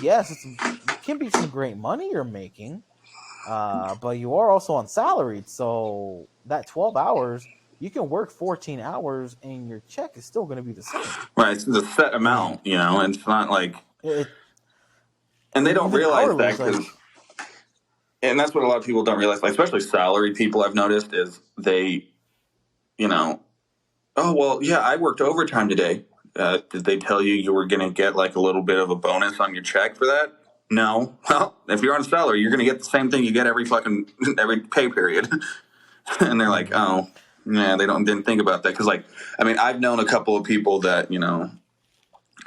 yes, it can be some great money you're making, but you are also on salary, so that 12 hours you can work 14 hours and your check is still going to be the same. Right, it's the set And amount, and it's not like, it, and they and don't even realize hourly that is like, because, and that's what a lot of people don't realize, like, especially salary people I've noticed is they, you know, oh, well, yeah, I worked overtime today. Did they tell you were going to get like a little bit of a bonus on your check for that? No. Well, if you're on salary, you're going to get the same thing you get every pay period. And they're like, mm-hmm. oh, yeah, they didn't think about that. Because, like, I mean, I've known a couple of people that,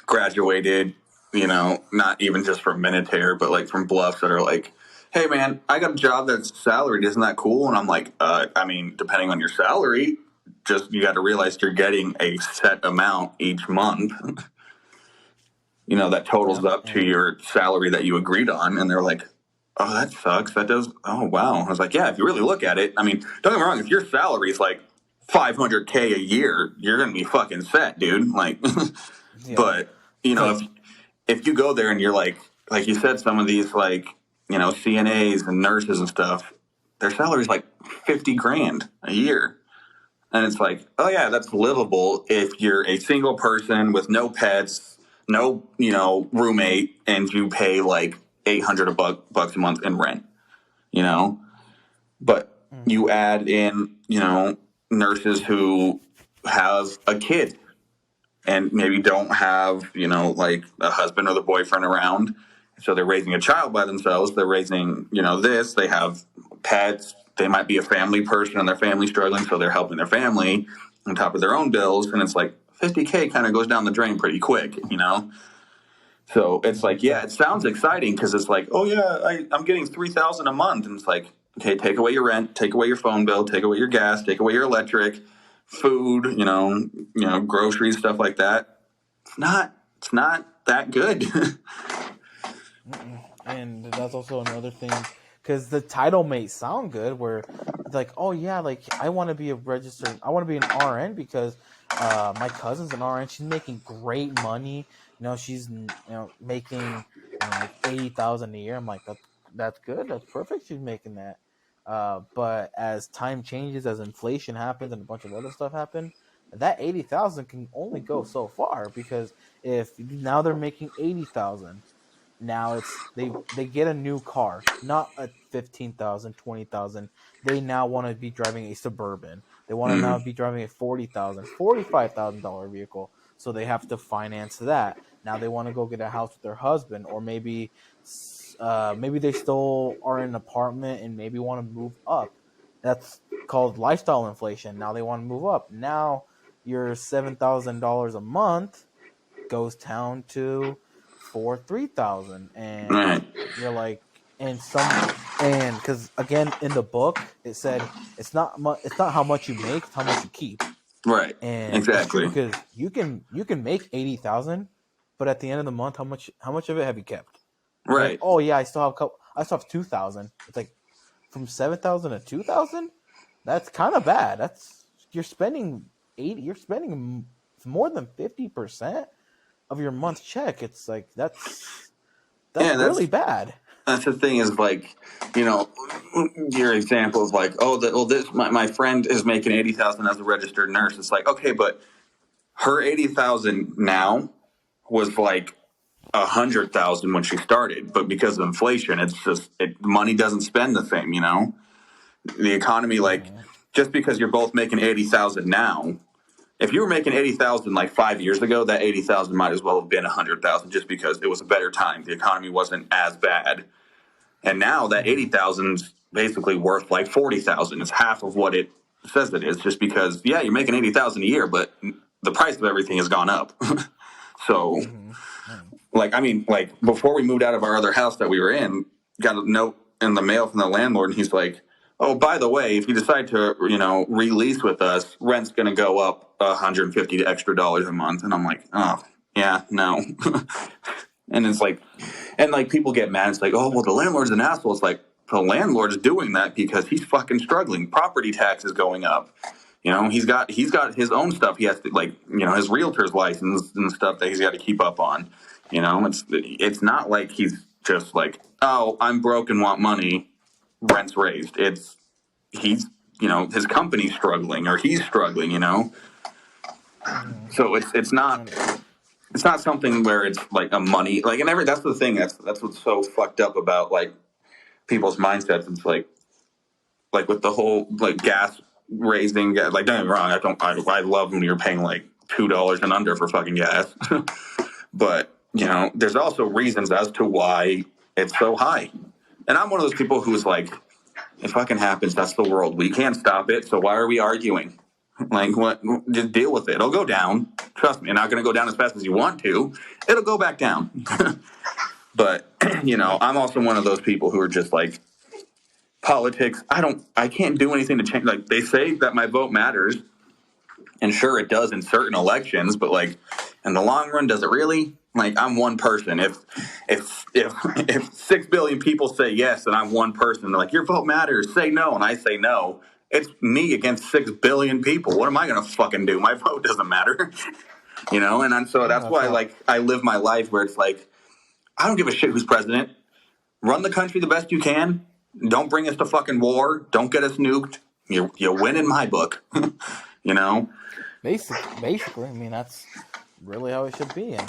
graduated, not even just from Minutair, but like from Bluffs that are like, hey, man, I got a job that's salaried. Isn't that cool? And I'm like, I mean, depending on your salary, just you got to realize you're getting a set amount each month, that totals Yep. up to And your salary that you agreed on. And they're like, oh, that sucks. That does. Oh, wow. I was like, yeah, if you really look at it, I mean, don't get me wrong. If your salary is like $500K a year, you're going to be fucking set, dude. Like, yeah, but, because if you go there and you're like you said, some of these like, CNAs and nurses and stuff, their salary's like 50 grand a year. And it's like, oh yeah, that's livable if you're a single person with no pets, no, roommate, and you pay like 800 bucks a month in rent, you know? But mm-hmm. you add in, nurses who have a kid and maybe don't have, like a husband or the boyfriend around. So they're raising a child by themselves. They're raising, they have pets. They might be a family person and their family's struggling. So they're helping their family on top of their own bills. And it's like 50K kind of goes down the drain pretty quick. So it's like, yeah, it sounds exciting because it's like, oh yeah, I'm getting 3,000 a month. And it's like, okay, take away your rent, take away your phone bill, take away your gas, take away your electric, food, groceries, stuff like that. It's not that good. And that's also another thing because the title may sound good where it's like, oh yeah, like I want to be I want to be an RN because my cousin's an RN. She's making great money. She's making like 80,000 a year. I'm like, that's good. That's perfect. She's making that. But as time changes, as inflation happens and a bunch of other stuff happen, that 80,000 can only go so far because if now they're making 80,000, now it's they get a new car, not a 15,000, 20,000. They now want to be driving a Suburban. They want to now Mm, be driving a $45,000 vehicle. So they have to finance that. Now they want to go get a house with their husband, or maybe they still are in an apartment and maybe want to move up. That's called lifestyle inflation. Now they want to move up. Now your $7,000 a month goes down to 3,000, and right, you're like, and because again in the book it said it's not how much you make, it's how much you keep. right, And it's true exactly, because you can make 80,000, but at the end of the month, how much of it have you kept? You're like, right. oh yeah, I still have 2,000. It's like from 7,000 to 2,000. That's kind of bad. That's you're spending 80. You're spending more than 50% of your month check. It's like that's Yeah, really bad. that's the thing is like, you know, your example of like, oh, this my friend is making 80,000 as a registered nurse. It's like, okay, but her 80,000 now was like 100,000 when she started, but because of inflation, it's just money doesn't spend the same. The economy, like, Mm-hmm. just because you're both making 80,000 now, if you were making 80,000 like 5 years ago, that 80,000 might as well have been 100,000 just because it was a better time. The economy wasn't as bad. And now that Mm-hmm. 80,000 is basically worth like 40,000. It's half of what it says it is just because, yeah, you're making 80,000 a year, but the price of everything has gone up. So, Mm-hmm. Mm-hmm. like, I mean, like before we moved out of our other house that we were in, got a note in the mail from the landlord, and he's like, "Oh, by the way, if you decide to, release with us, rent's going to go up $150 extra dollars a month." And I'm like, "Oh, yeah, no." And it's like, and like people get mad. It's like, "Oh, well, the landlord's an asshole." It's like the landlord's doing that because he's fucking struggling. Property tax is going up. He's got his own stuff. He has to, like, his realtor's license and stuff that he's got to keep up on. It's not like he's just like, oh, I'm broke and want money, rent's raised. He's his company's struggling or he's struggling, So it's not something where it's like a money, like, and that's the thing. That's what's so fucked up about like people's mindsets. It's like with the whole like gas raising, like, don't get me wrong. I love when you're paying like $2 and under for fucking gas. But, there's also reasons as to why it's so high. And I'm one of those people who's like, it fucking happens. That's the world. We can't stop it. So why are we arguing? Like, what? Just deal with it. It'll go down. Trust me. It's not going to go down as fast as you want to. It'll go back down. But, I'm also one of those people who are just like, politics, I can't do anything to change. Like, they say that my vote matters. And sure, it does in certain elections, but like in the long run, does it really? Like, I'm one person. If 6 billion people say yes, and I'm one person, they're like, your vote matters. Say no, and I say no. It's me against 6 billion people. What am I gonna fucking do? My vote doesn't matter, And so that's why, like, I live my life where it's like, I don't give a shit who's president. Run the country the best you can. Don't bring us to fucking war. Don't get us nuked. You win in my book, Basically, I mean, that's really how it should be, and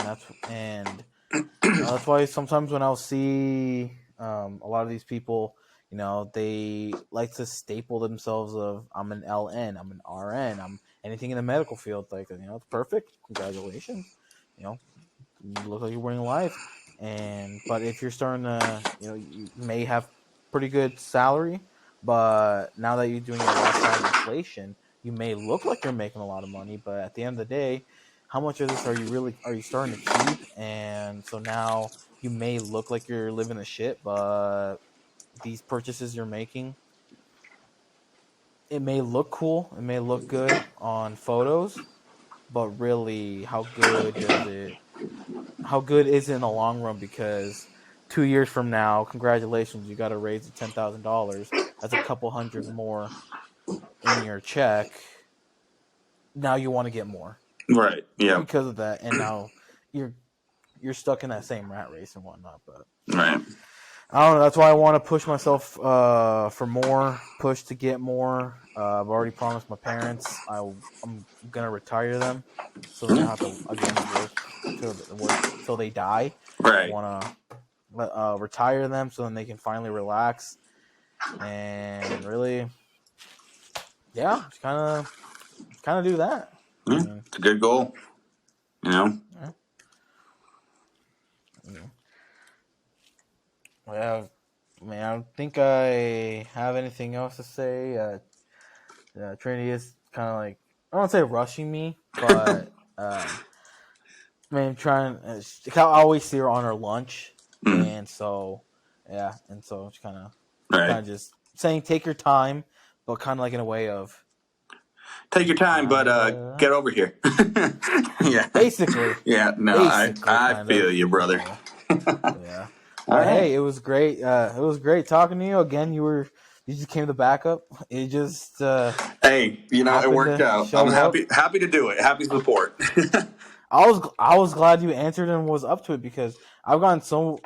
that's why sometimes when I'll see a lot of these people, they like to staple themselves of, I'm an LN, I'm an RN, I'm anything in the medical field. Like, it's perfect. Congratulations. You look like you're winning life. But if you're starting to, you may have pretty good salary, but now that you're doing a lifetime inflation, you may look like you're making a lot of money, but at the end of the day, how much of this are you starting to keep? And so now you may look like you're living the shit, but these purchases you're making, it may look cool, it may look good on photos, but really, how good is it in the long run? Because 2 years from now, congratulations, you got a raise of $10,000. That's a couple hundred more in your check. Now you want to get more, right? Yeah, because of that, and now you're stuck in that same rat race and whatnot. But right. I don't know. That's why I want to push myself for more, push to get more. I've already promised my parents I'm gonna retire them, so they don't have to again work till they die. Right. I want to retire them so then they can finally relax and really, yeah, just kind of do that. It's a good goal, Yeah. Well, man, I don't think I have anything else to say. Trinity is kind of like, I don't want to say rushing me, but man, I always see her on her lunch, and so it's kind of just saying take your time, but kind of like in a way of take your time, but get over here. Yeah, basically. Yeah, no, I feel you, brother. Yeah. But hey, it was great. It was great talking to you again. You just came to backup. It just hey, it worked out. I'm happy to do it. Happy support. I was glad you answered and was up to it, because I've gotten so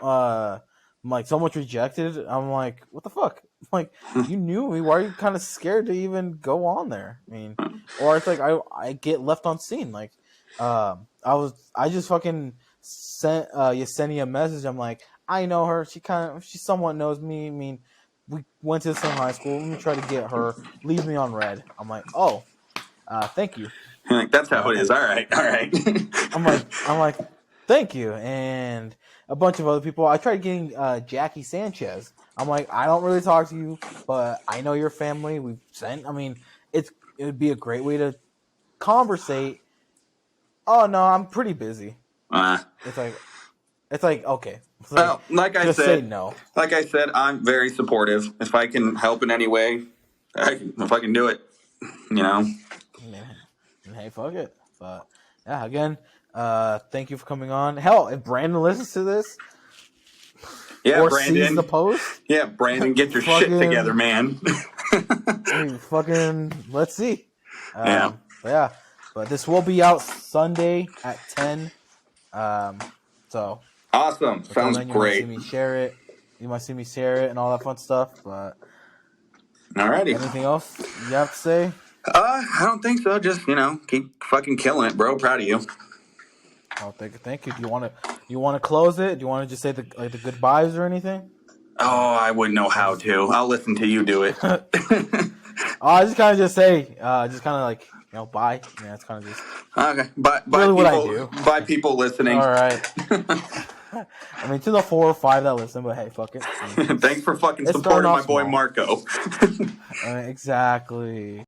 much rejected. I'm like, what the fuck? Like, you knew me. Why are you kind of scared to even go on there? I mean, or it's like I get left on scene. Like, I just fucking sent Yesenia a message. I'm like, I know her. She somewhat knows me. I mean, we went to the same high school. Let me try to get her. Leave me on red. I'm like, oh, thank you. Like, that's how it is. All right. I'm like, thank you. And a bunch of other people. I tried getting Jackie Sanchez. I'm like, I don't really talk to you, but I know your family. We've sent. I mean, it would be a great way to conversate. Oh no, I'm pretty busy. It's like okay. Well, like I said, say no. Like I said, I'm very supportive. If I can help in any way, if I can do it, Hey, fuck it. But yeah, again, thank you for coming on. Hell, if Brandon listens to this, or Brandon sees the post, Brandon, get your shit together, man. Fucking, let's see. But this will be out Sunday at 10. So awesome. Sounds then, great. You might see me share it and all that fun stuff. But Alrighty. Anything else you have to say? I don't think so. Just keep fucking killing it, bro. Proud of you. Oh, thank you. Do you want to close it? Do you want to just say the goodbyes or anything? Oh, I wouldn't know how to. I'll listen to you do it. I just kind of just say, just kind of like, bye. Yeah, that's kind of just Okay. Bye, really people. what I do. Bye, people listening. All right. I mean, to the 4 or 5 that listen, but hey, fuck it. Thanks for fucking It's starting supporting my off boy small. Marco. Exactly.